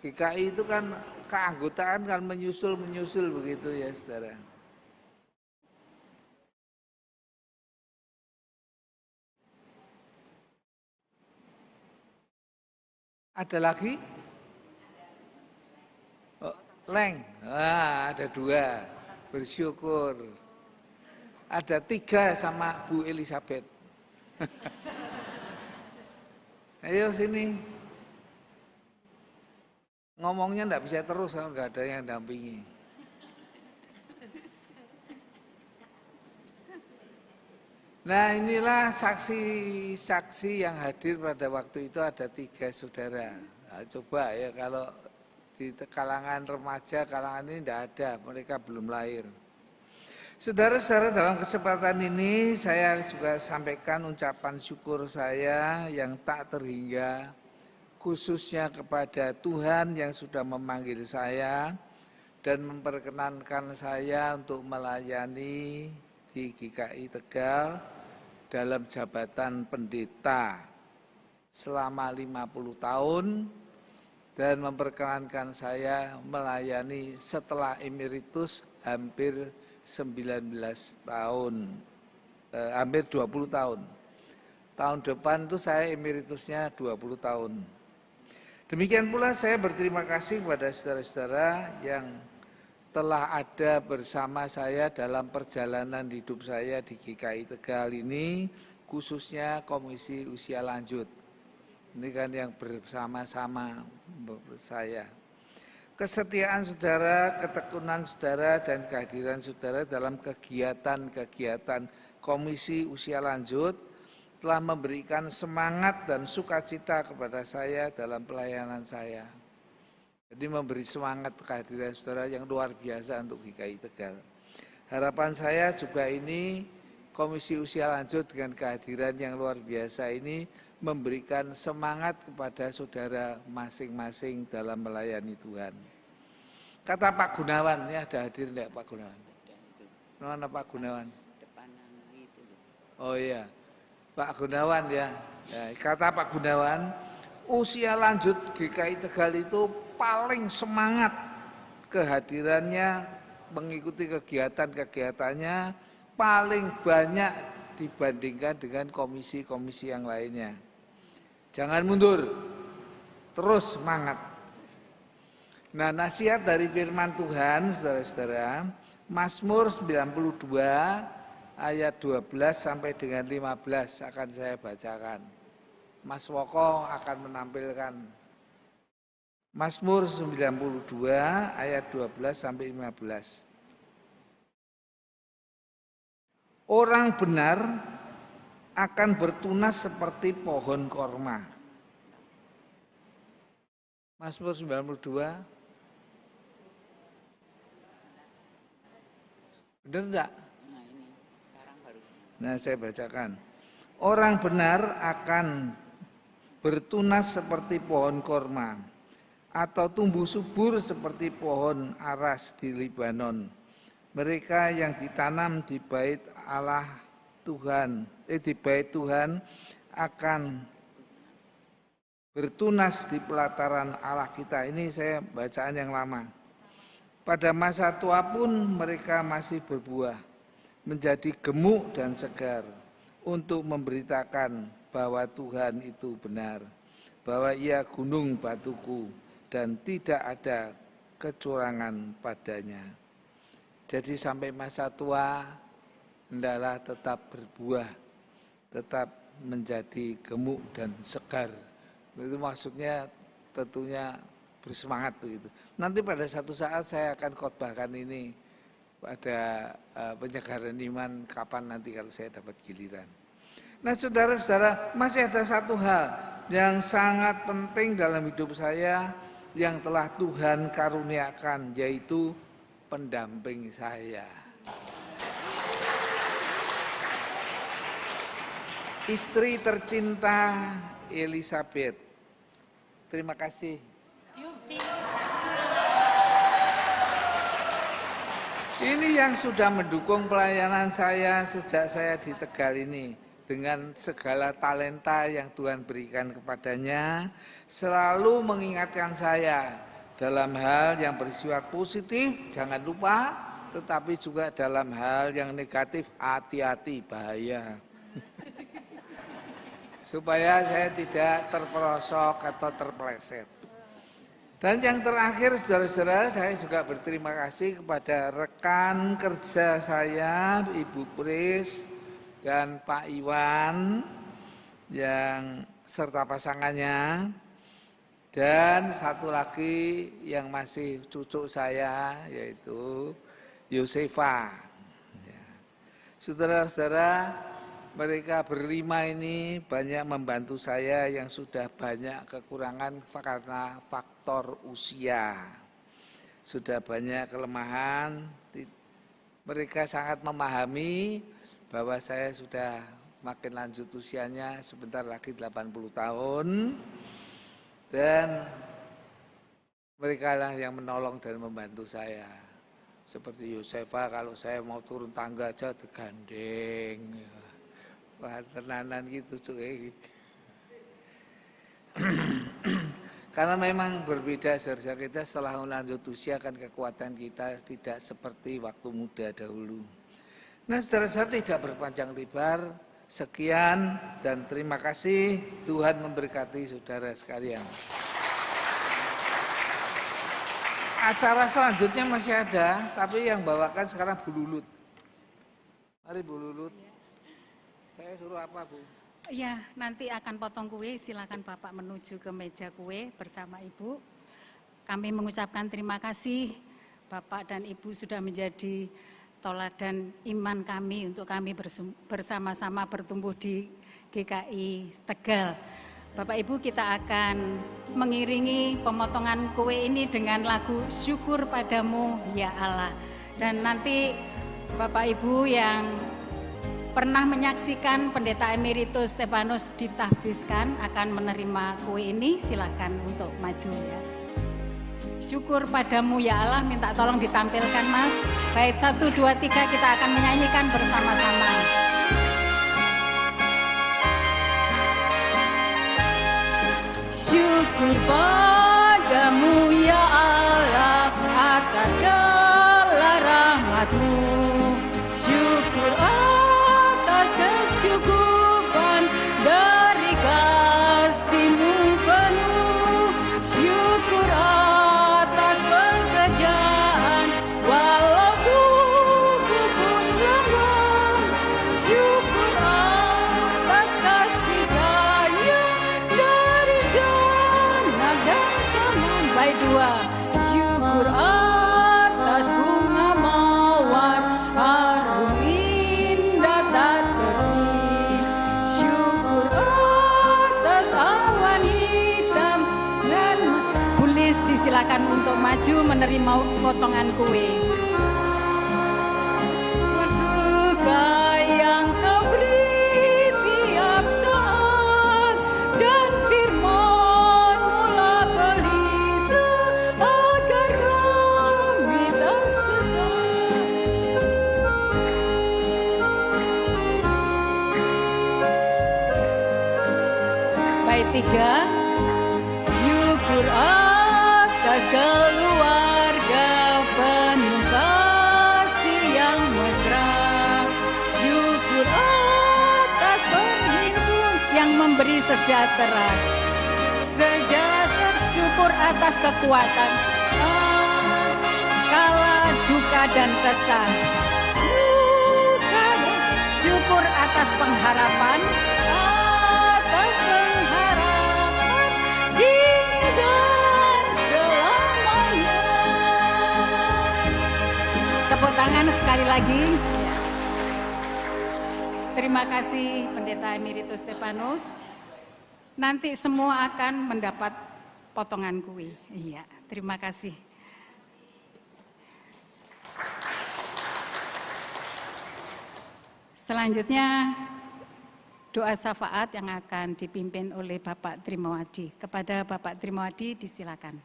GKI itu kan keanggotaan kan menyusul begitu ya saudara. Ada lagi? Oh, Leng, ada 2, bersyukur. Ada 3 sama Bu Elizabeth. Ayo sini. Ngomongnya enggak bisa terus kalau enggak ada yang dampingi. Nah inilah saksi-saksi yang hadir pada waktu itu, ada 3 saudara. Nah, coba ya kalau di kalangan remaja, kalangan ini enggak ada, mereka belum lahir. Saudara-saudara, dalam kesempatan ini saya juga sampaikan ucapan syukur saya yang tak terhingga, khususnya kepada Tuhan yang sudah memanggil saya dan memperkenankan saya untuk melayani di GKI Tegal dalam jabatan pendeta selama 50 tahun dan memperkenankan saya melayani setelah emeritus hampir 19 tahun, hampir 20 tahun. Tahun depan itu saya emeritusnya 20 tahun. Demikian pula saya berterima kasih kepada saudara-saudara yang telah ada bersama saya dalam perjalanan hidup saya di GKI Tegal ini, khususnya Komisi Usia Lanjut. Ini kan yang bersama-sama saya. Kesetiaan saudara, ketekunan saudara, dan kehadiran saudara dalam kegiatan-kegiatan Komisi Usia Lanjut telah memberikan semangat dan sukacita kepada saya dalam pelayanan saya. Jadi memberi semangat kehadiran saudara yang luar biasa untuk GKI Tegal. Harapan saya juga ini Komisi Usia Lanjut dengan kehadiran yang luar biasa ini memberikan semangat kepada saudara masing-masing dalam melayani Tuhan. Kata Pak Gunawan, ini ada hadir enggak Pak Gunawan? Mana Pak Gunawan? Oh iya, Pak Gunawan ya. Kata Pak Gunawan, usia lanjut GKI Tegal itu paling semangat kehadirannya, mengikuti kegiatan-kegiatannya paling banyak dibandingkan dengan komisi-komisi yang lainnya. Jangan mundur, terus semangat. Nah, nasihat dari firman Tuhan, saudara-saudara, Mazmur 92 ayat 12 sampai dengan 15 akan saya bacakan. Mas Woko akan menampilkan Mazmur 92 ayat 12 sampai 15. Orang benar akan bertunas seperti pohon korma. Mazmur 92. Benar enggak? Nah, saya bacakan. Orang benar akan bertunas seperti pohon korma atau tumbuh subur seperti pohon aras di Libanon. Mereka yang ditanam di bait Allah Tuhan, di bait Tuhan akan bertunas di pelataran Allah kita. Ini saya bacaan yang lama. Pada masa tua pun mereka masih berbuah, menjadi gemuk dan segar untuk memberitakan bahwa Tuhan itu benar, bahwa Ia gunung batuku dan tidak ada kecurangan padanya. Jadi sampai masa tua hendaklah tetap berbuah, tetap menjadi gemuk dan segar. Itu maksudnya tentunya bersemangat begitu. Nanti pada satu saat saya akan khotbahkan ini pada penyegaran iman kapan nanti kalau saya dapat giliran. Nah, saudara-saudara, masih ada satu hal yang sangat penting dalam hidup saya yang telah Tuhan karuniakan, yaitu pendamping saya. Istri tercinta Elizabeth. Terima kasih. Ini yang sudah mendukung pelayanan saya sejak saya di Tegal ini. Dengan segala talenta yang Tuhan berikan kepadanya, selalu mengingatkan saya dalam hal yang bersifat positif, jangan lupa, tetapi juga dalam hal yang negatif, hati-hati, bahaya. Supaya saya tidak terperosok atau terpeleset. Dan yang terakhir, saudara-saudara, saya juga berterima kasih kepada rekan kerja saya, Ibu Pris dan Pak Iwan, yang serta pasangannya, dan satu lagi yang masih cucu saya, yaitu Yosefa. Saudara-saudara, mereka berlima ini banyak membantu saya yang sudah banyak kekurangan karena faktor usia. Sudah banyak kelemahan, mereka sangat memahami bahwa saya sudah makin lanjut usianya, sebentar lagi 80 tahun. Dan mereka lah yang menolong dan membantu saya. Seperti Yosefa, kalau saya mau turun tangga aja digandeng. Wah, tenanan gitu cuy. Karena memang berbeda saudara kita setelah lanjut usia kan kekuatan kita tidak seperti waktu muda dahulu. Nah saudara-saudara tidak berpanjang lebar, sekian dan terima kasih, Tuhan memberkati saudara sekalian. Acara selanjutnya masih ada, tapi yang bawakan sekarang Bu Lulut. Mari Bu Lulut. Saya suruh apa Bu? Ya, nanti akan potong kue, silakan Bapak menuju ke meja kue bersama Ibu. Kami mengucapkan terima kasih Bapak dan Ibu sudah menjadi toladan iman kami untuk kami bersama-sama bertumbuh di GKI Tegal. Bapak Ibu, kita akan mengiringi pemotongan kue ini dengan lagu Syukur Padamu Ya Allah. Dan nanti Bapak Ibu yang pernah menyaksikan Pendeta Emeritus Stepanus ditahbiskan akan menerima kue ini, silakan untuk maju ya. Syukur Padamu Ya Allah, minta tolong ditampilkan Mas. Bait 1, 2, 3 kita akan menyanyikan bersama-sama. Syukur padamu ya Allah atas segala rahmat-Mu. Syukur atas kecukupan dari kasih-Mu penuh. Syukur atas pekerjaan walau ku pun lemah. Syukur atas kasih sayang dari sana dan teman. Bait 2. Syukur atas bunga mawar harum indah tak terbit. Syukur atas awan hitam dan Bulis disilakan untuk maju menerima potongan kue. Berduka yang Kau beri tiap saat dan firman-Mu lah pelita agar kami tak sesat. Bait 3. Syukur atas keluarga penuh kasih yang mesra. Syukur atas pemimpin yang memberi sejahtera. Syukur atas kekuatan kala duka dan kesal. Syukur atas pengharapan, kini dan selamanya. Tepuk tangan sekali lagi. Terima kasih Pendeta Emeritus Stepanus. Nanti semua akan mendapat potongan kue. Iya, terima kasih. Selanjutnya doa syafaat yang akan dipimpin oleh Bapak Trimawadi. Kepada Bapak Trimawadi disilakan.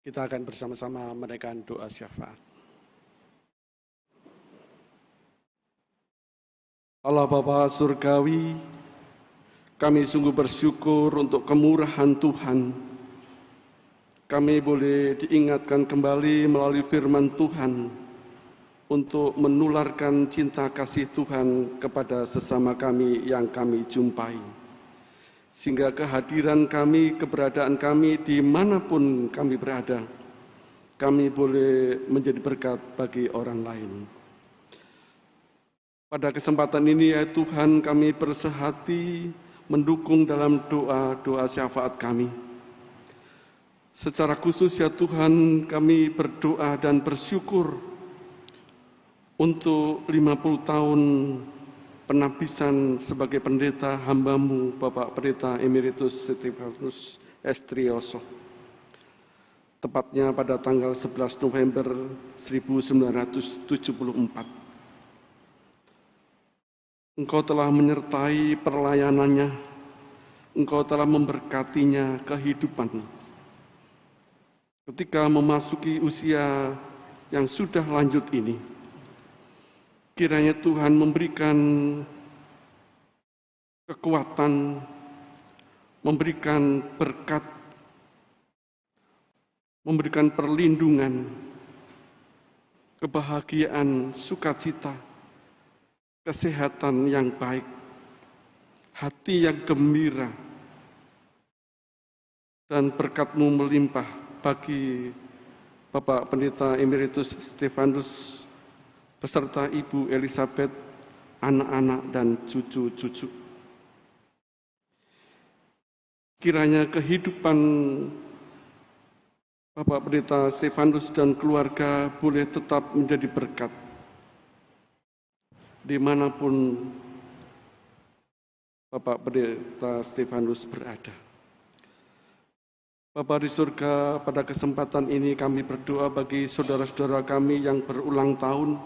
Kita akan bersama-sama menaikkan doa syafaat. Allah Bapa Surgawi, kami sungguh bersyukur untuk kemurahan Tuhan. Kami boleh diingatkan kembali melalui firman Tuhan untuk menularkan cinta kasih Tuhan kepada sesama kami yang kami jumpai. Sehingga kehadiran kami, keberadaan kami dimanapun kami berada, kami boleh menjadi berkat bagi orang lain. Pada kesempatan ini ya Tuhan, kami bersehati mendukung dalam doa-doa syafaat kami. Secara khusus ya Tuhan, kami berdoa dan bersyukur untuk 50 tahun penabisan sebagai pendeta hamba-Mu, Bapak Pendeta Emeritus Stefanus Estrioso. Tepatnya pada tanggal 11 November 1974. Engkau telah menyertai pelayanannya, Engkau telah memberkatinya kehidupan. Ketika memasuki usia yang sudah lanjut ini, kiranya Tuhan memberikan kekuatan, memberikan berkat, memberikan perlindungan, kebahagiaan, sukacita, kesehatan yang baik, hati yang gembira, dan berkat-Mu melimpah bagi Bapak Pendeta Emeritus Stefanus beserta Ibu Elizabeth, anak-anak dan cucu-cucu. Kiranya kehidupan Bapak Pendeta Stefanus dan keluarga boleh tetap menjadi berkat dimanapun Bapak Pendeta Stefanus berada. Bapa di surga, pada kesempatan ini kami berdoa bagi saudara-saudara kami yang berulang tahun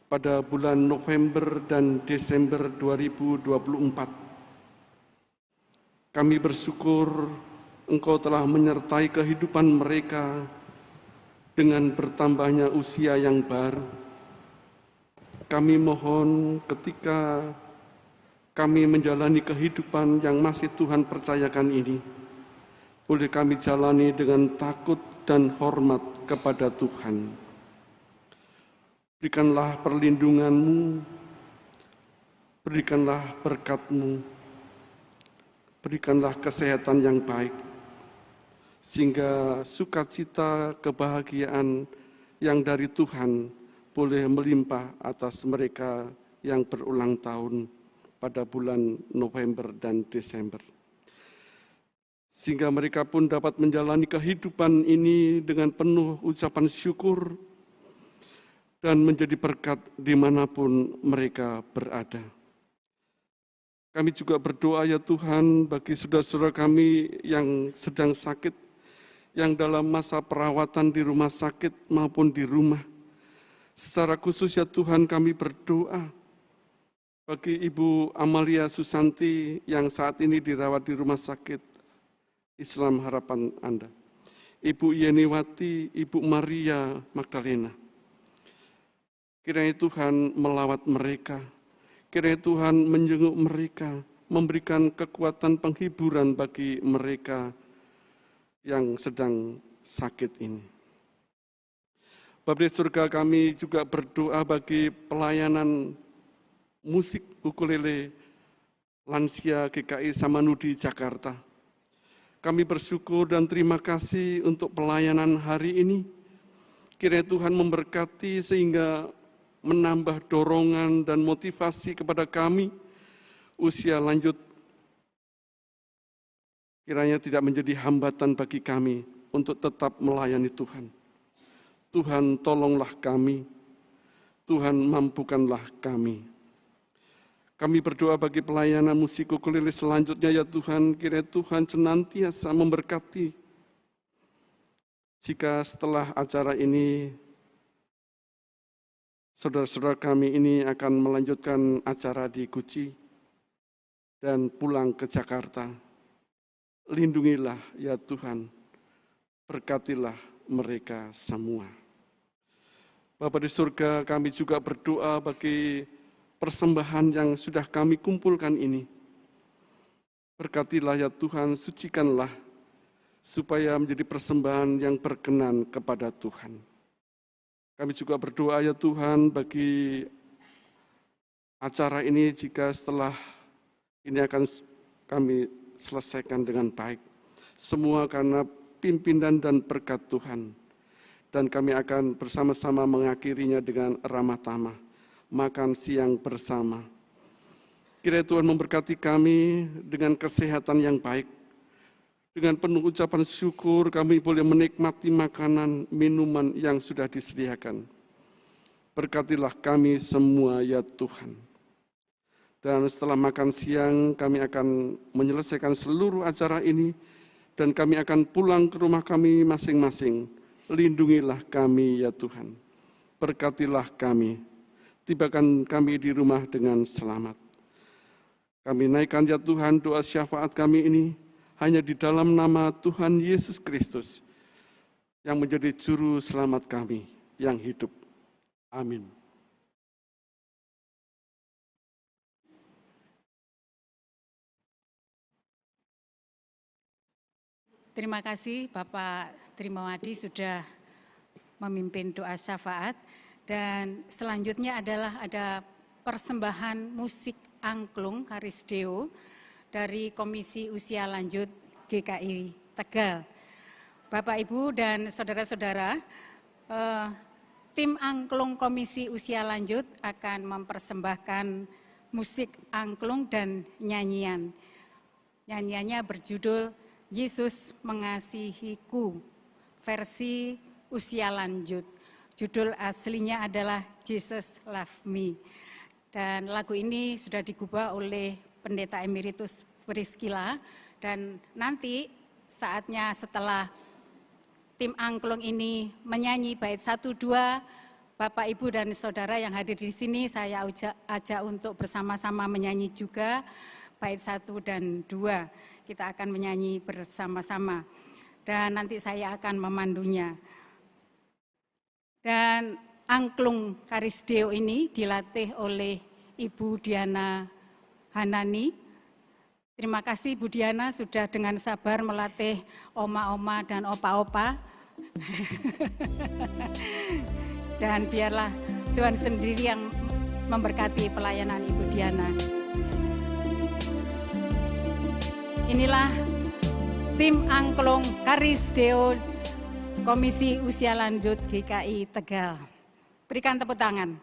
pada bulan November dan Desember 2024. Kami bersyukur Engkau telah menyertai kehidupan mereka dengan bertambahnya usia yang baru. Kami mohon ketika kami menjalani kehidupan yang masih Tuhan percayakan ini, boleh kami jalani dengan takut dan hormat kepada Tuhan. Berikanlah perlindungan-Mu, berikanlah berkat-Mu, berikanlah kesehatan yang baik, sehingga sukacita kebahagiaan yang dari Tuhan boleh melimpah atas mereka yang berulang tahun pada bulan November dan Desember. Sehingga mereka pun dapat menjalani kehidupan ini dengan penuh ucapan syukur dan menjadi berkat dimanapun mereka berada. Kami juga berdoa ya Tuhan bagi saudara-saudara kami yang sedang sakit, yang dalam masa perawatan di rumah sakit maupun di rumah. Secara khusus ya Tuhan kami berdoa bagi Ibu Amalia Susanti yang saat ini dirawat di rumah sakit Islam Harapan Anda, Ibu Yeniwati, Ibu Maria Magdalena. Kiranya Tuhan melawat mereka, kiranya Tuhan menjenguk mereka, memberikan kekuatan penghiburan bagi mereka yang sedang sakit ini. Bapa di surga, kami juga berdoa bagi pelayanan musik ukulele lansia GKI Samanudi Jakarta. Kami bersyukur dan terima kasih untuk pelayanan hari ini. Kiranya Tuhan memberkati sehingga menambah dorongan dan motivasi kepada kami usia lanjut. Kiranya tidak menjadi hambatan bagi kami untuk tetap melayani Tuhan. Tuhan tolonglah kami, Tuhan mampukanlah kami. Kami berdoa bagi pelayanan musik ukulele selanjutnya ya Tuhan, kiranya Tuhan senantiasa memberkati. Jika setelah acara ini, saudara-saudara kami ini akan melanjutkan acara di Guci dan pulang ke Jakarta, lindungilah ya Tuhan, berkatilah mereka semua. Bapa di surga, kami juga berdoa bagi persembahan yang sudah kami kumpulkan ini. Berkatilah ya Tuhan, sucikanlah, supaya menjadi persembahan yang berkenan kepada Tuhan. Kami juga berdoa ya Tuhan bagi acara ini, jika setelah ini akan kami selesaikan dengan baik. Semua karena pimpinan dan berkat Tuhan. Dan kami akan bersama-sama mengakhirinya dengan ramah tamah, makan siang bersama. Kiranya Tuhan memberkati kami dengan kesehatan yang baik. Dengan penuh ucapan syukur kami boleh menikmati makanan, minuman yang sudah disediakan. Berkatilah kami semua ya Tuhan. Dan setelah makan siang kami akan menyelesaikan seluruh acara ini dan kami akan pulang ke rumah kami masing-masing. Lindungilah kami ya Tuhan. Berkatilah kami. Tibakan kami di rumah dengan selamat. Kami naikkan ya Tuhan doa syafaat kami ini hanya di dalam nama Tuhan Yesus Kristus yang menjadi juru selamat kami yang hidup. Amin. Terima kasih Bapak Trimawadi sudah memimpin doa syafaat dan selanjutnya adalah ada persembahan musik angklung Karis Deo dari Komisi Usia Lanjut GKI Tegal. Bapak, Ibu, dan saudara-saudara, tim angklung Komisi Usia Lanjut akan mempersembahkan musik angklung dan nyanyian. Nyanyiannya berjudul Yesus Mengasihiku, versi usia lanjut. Judul aslinya adalah Jesus Love Me. Dan lagu ini sudah digubah oleh Pendeta Emeritus Priscilla dan nanti saatnya setelah tim angklung ini menyanyi bait 1, 2, Bapak, Ibu, dan Saudara yang hadir di sini saya ajak untuk bersama-sama menyanyi juga bait 1 dan 2. Kita akan menyanyi bersama-sama dan nanti saya akan memandunya. Dan angklung Karis Deo ini dilatih oleh Ibu Diana Hanani. Terima kasih Bu Diana sudah dengan sabar melatih oma-oma dan opa-opa. Dan biarlah Tuhan sendiri yang memberkati pelayanan Ibu Diana. Inilah tim angklung Karis Deo Komisi Usia Lanjut GKI Tegal. Berikan tepuk tangan.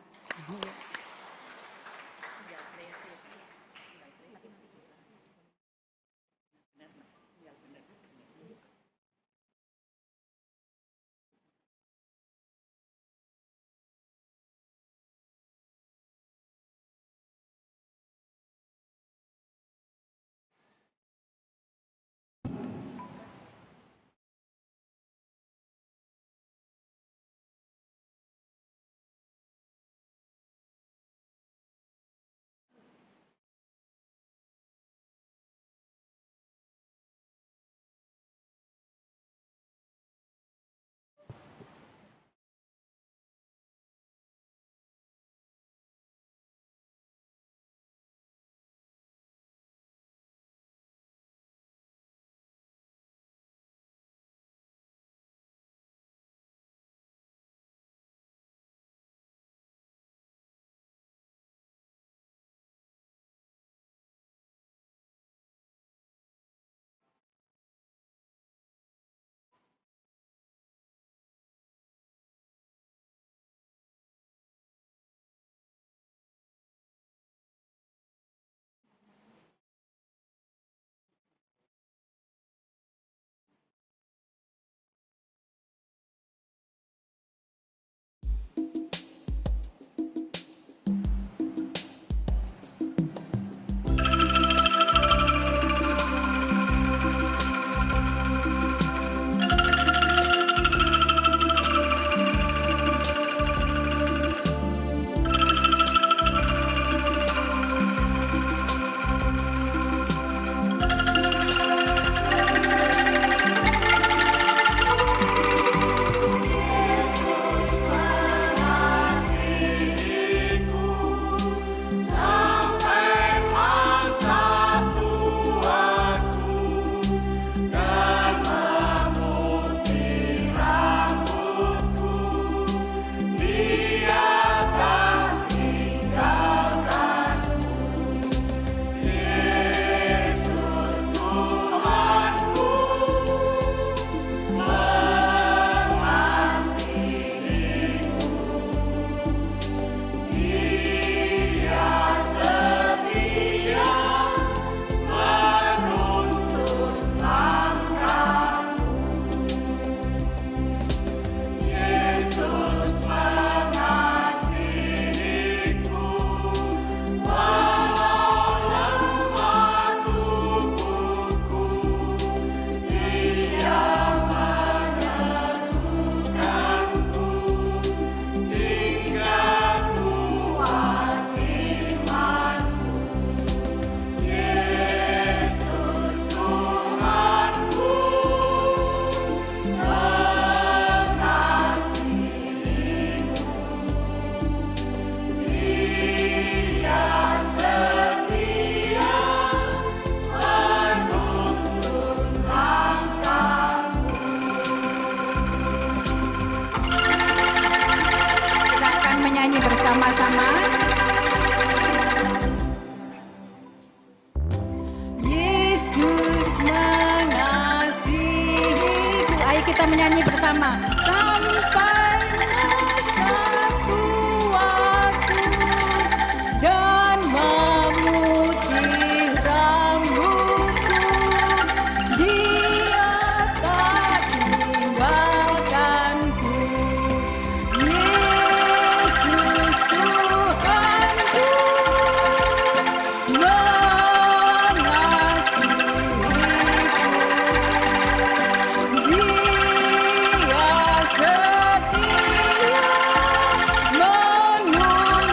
menyanyi bersama. Sampai masa tuaku dan memutih rambutku, Dia tak tinggalkanku. Yesus Tuhanku mengasihiku. Dia setia menuntun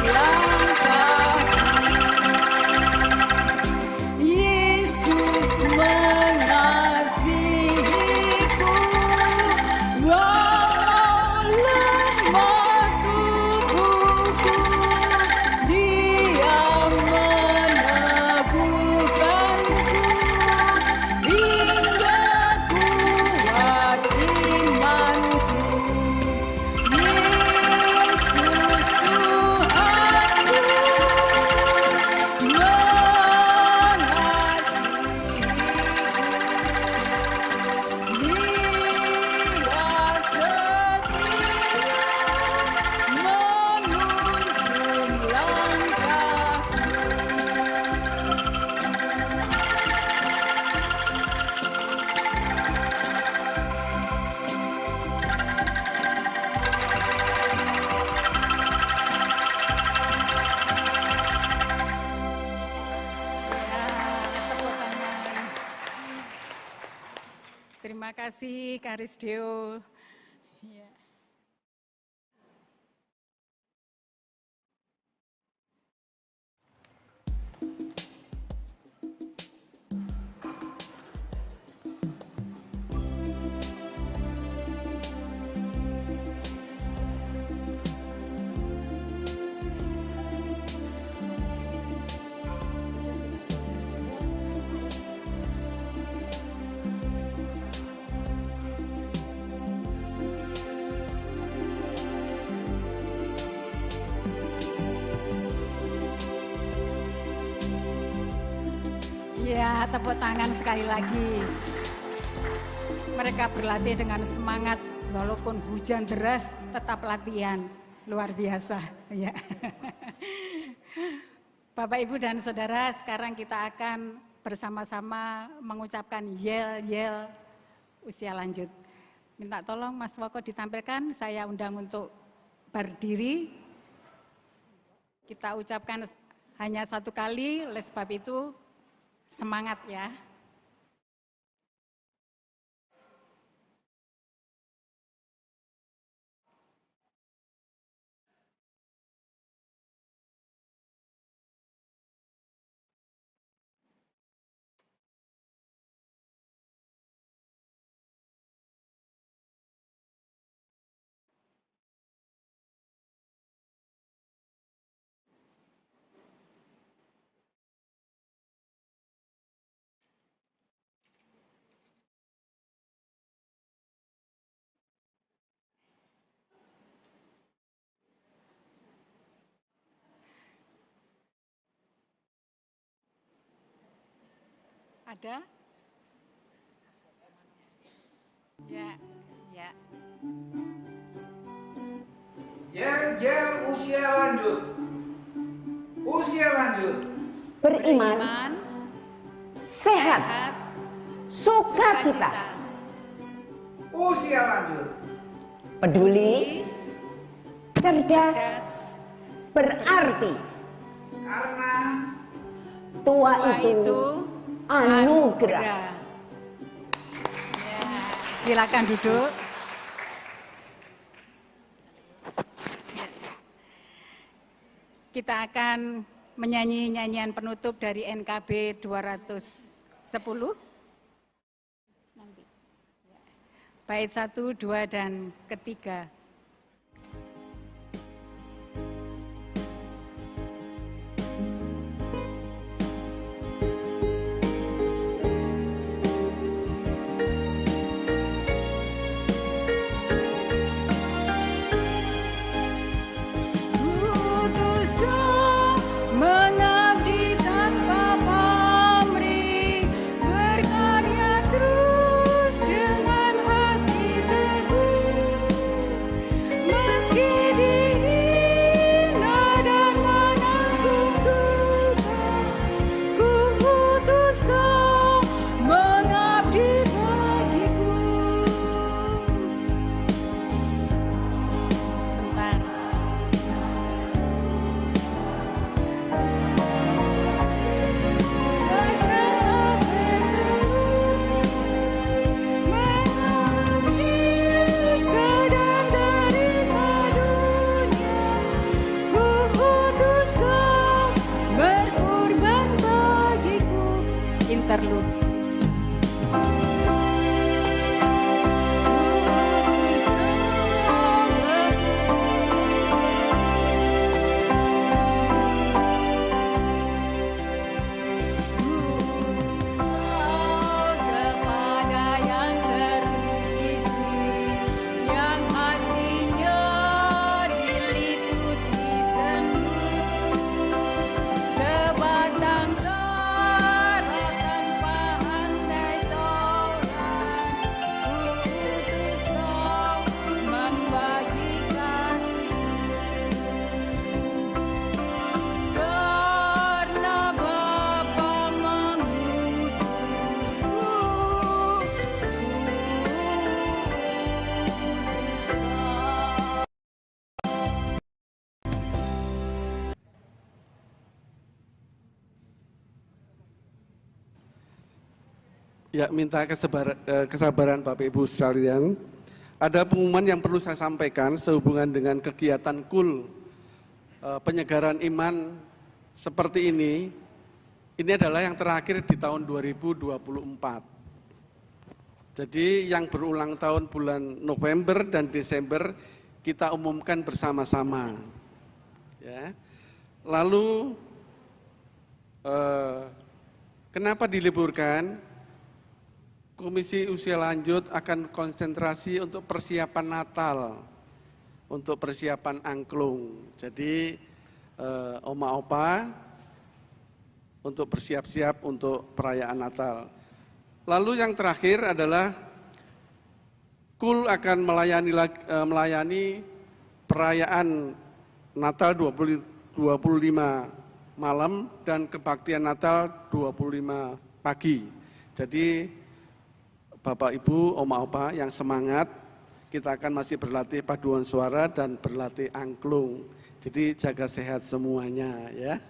langkahku. Yesus mengasihiku, walau lemah tubuhku, Dia meneguhkanku hingga kuat imanku. Yesus Tuhanku mengasihiku. Dia Terima kasih Karisdeo. Ya. Ya, tepuk tangan sekali lagi. Mereka berlatih dengan semangat, walaupun hujan deras, tetap latihan. Luar biasa. Ya. Bapak, Ibu, dan Saudara, sekarang kita akan bersama-sama mengucapkan yel-yel usia lanjut. Minta tolong Mas Woko ditampilkan, saya undang untuk berdiri. Kita ucapkan hanya satu kali, oleh sebab itu semangat ya. Ada? Ya, ya. Yel usia lanjut. Usia lanjut. Beriman, sehat, sukacita, Usia lanjut. peduli, cerdas, berarti. Karena Tua itu anugerah. Ya, silakan duduk. Kita akan menyanyi nyanyian penutup dari NKB 210. Bait 1, 2, dan ketiga. Mengabdi tanpa pamrih, berkarya terus dengan hati. Ya, minta kesabaran Bapak Ibu sekalian. Ada pengumuman yang perlu saya sampaikan sehubungan dengan kegiatan KUL penyegaran iman seperti ini. Ini adalah yang terakhir di tahun 2024. Jadi yang berulang tahun bulan November dan Desember kita umumkan bersama-sama. Ya. Lalu kenapa diliburkan? Komisi Usia Lanjut akan konsentrasi untuk persiapan Natal, untuk persiapan angklung. Jadi oma opa untuk bersiap-siap untuk perayaan Natal. Lalu yang terakhir adalah KUL akan melayani perayaan Natal 25 malam dan kebaktian Natal 25 pagi. Jadi Bapak Ibu, oma opa yang semangat, kita akan masih berlatih paduan suara dan berlatih angklung. Jadi jaga sehat semuanya ya.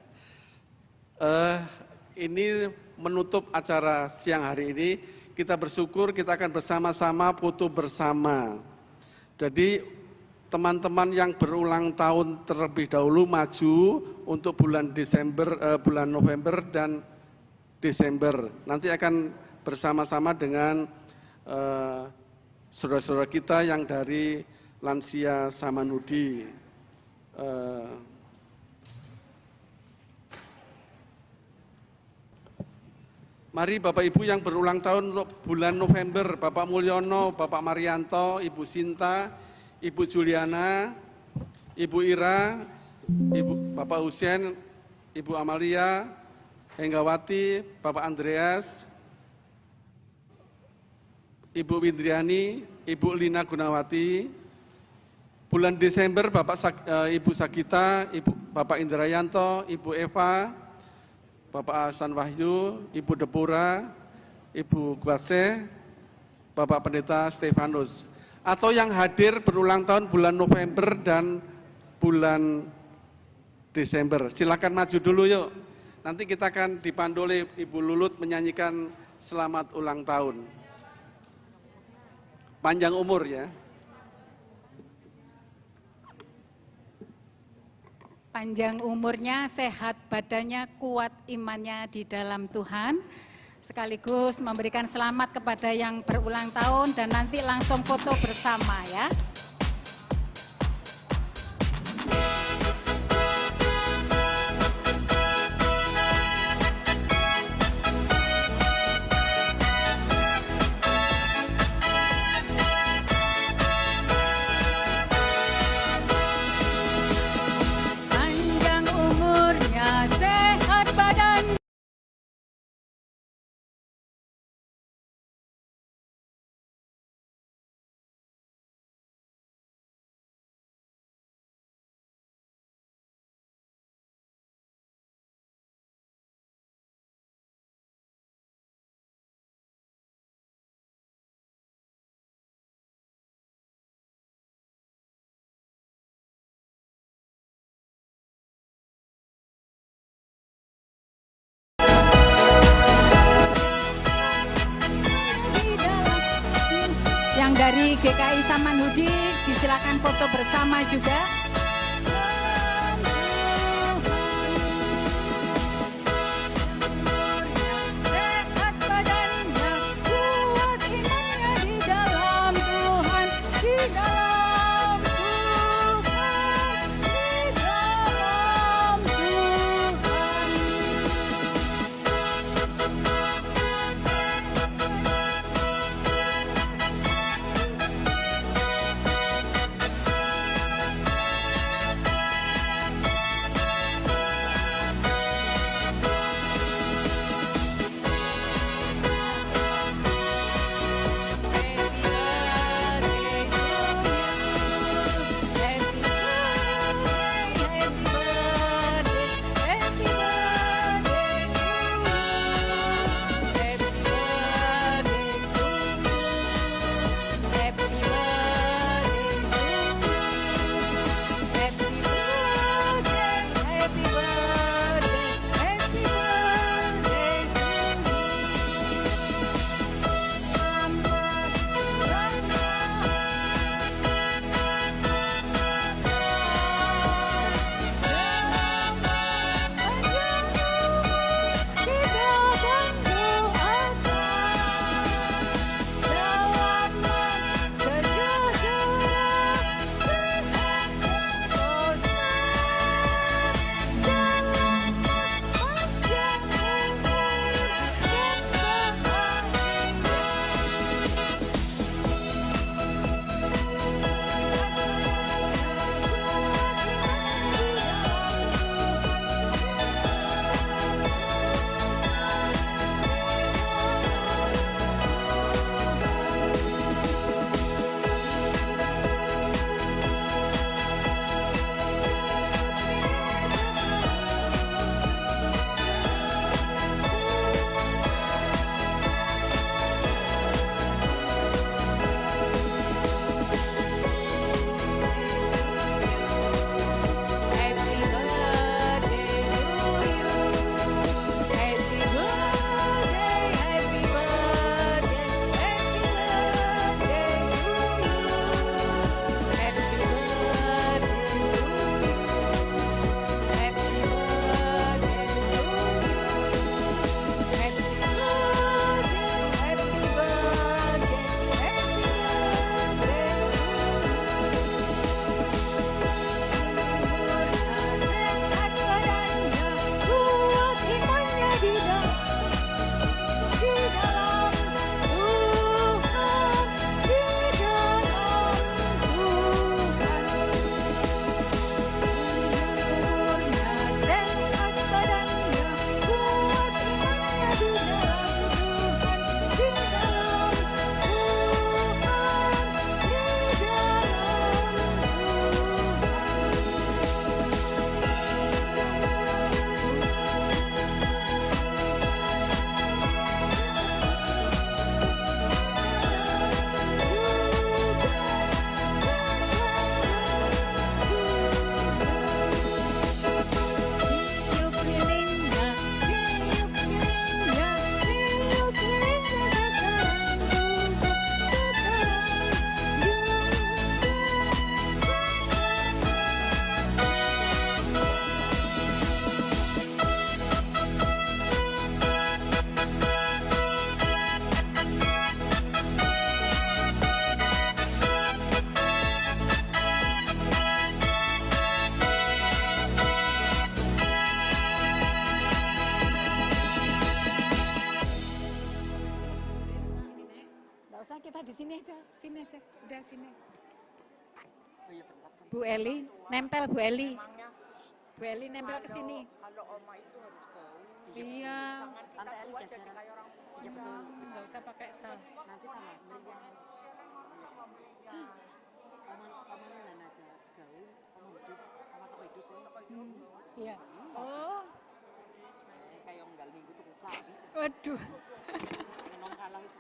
Ini menutup acara siang hari ini. Kita bersyukur kita akan bersama-sama foto bersama. Jadi teman-teman yang berulang tahun terlebih dahulu maju untuk bulan November dan Desember. Nanti akan bersama-sama dengan saudara-saudara kita yang dari Lansia Samanhudi. Mari Bapak Ibu yang berulang tahun untuk bulan November, Bapak Mulyono, Bapak Marianto, Ibu Sinta, Ibu Juliana, Ibu Ira, Bapak Husen, Ibu Amalia, Henggawati, Bapak Andreas, Ibu Windriani, Ibu Lina Gunawati. Bulan Desember Ibu Sagita, Bapak Indrayanto, Ibu Eva, Bapak Hasan Wahyu, Ibu Depura, Ibu Gwatse, Bapak Pendeta Stefanus. Atau yang hadir berulang tahun bulan November dan bulan Desember. Silakan maju dulu yuk. Nanti kita akan dipandu oleh Ibu Lulut menyanyikan selamat ulang tahun. Panjang umur ya. Panjang umurnya, sehat badannya, kuat imannya di dalam Tuhan. Sekaligus memberikan selamat kepada yang berulang tahun dan nanti langsung foto bersama ya. Yang dari GKI Samanhudi disilakan foto bersama juga. Sehat badannya, kuat imannya di dalam Tuhan, di dalam Tuhan, di dalam Tuhan. usah, kita di sini aja. Sini aja. Udah sini. Bu Eli, nempel Bu Eli. Bu Eli nempel ke sini. Kalau oma itu harus gaul. Iya. Tante Eli geser. Iya betul. Enggak usah pakai sal. Nanti tambah meriah. Omanya Nana aja gaul, oma hidup, oma toko hidup ya. Iya. Oh. Kayak nggal minggu tuh lagi. Waduh. Nong kalah wis.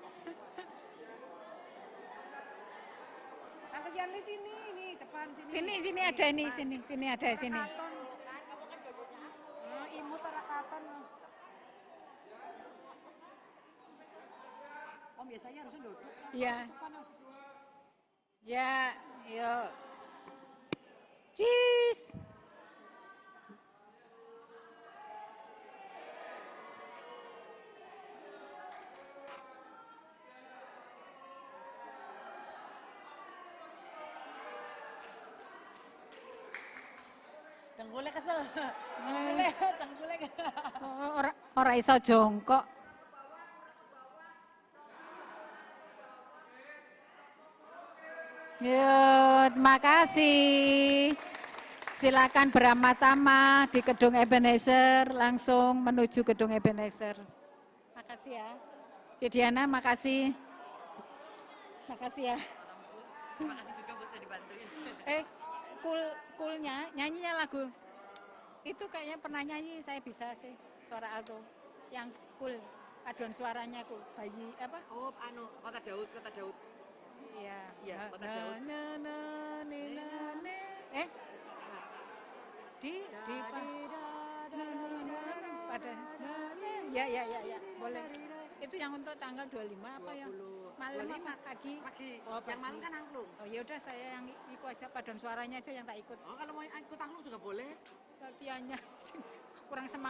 Tante Janli sini, ini depan sini. Sini ada ini, sini ada sini. Kamu kan jodohnya. Imut Rakaton. Om biasanya harusnya duduk. Iya. Ya, yuk. Cheese. Tenggulnya kesel. Tenggulnya. Ora iso jongkok. Yo, terima kasih. Silakan beramah-tamah di Gedung Ebenezer, langsung menuju Gedung Ebenezer. Makasih ya. Cidiana, makasih. Makasih ya. Makasih juga bisa dibantuin. Kulnya, nyanyinya lagu. Itu kayaknya pernah nyanyi, saya bisa sih, suara alto. Yang cool, paduan suaranya cool. Bayi, apa? Oh, Kota Daud. Iya. Iya, Kota Daud. Pada ya, boleh. Itu yang untuk tanggal 25 apa ya? Malam apa pagi? Oh, Yang malam kan angklung. Oh ya udah, saya yang ikut aja, paduan suaranya aja yang tak ikut. Oh, kalau mau ikut angklung juga boleh. Latihannya kurang semangat.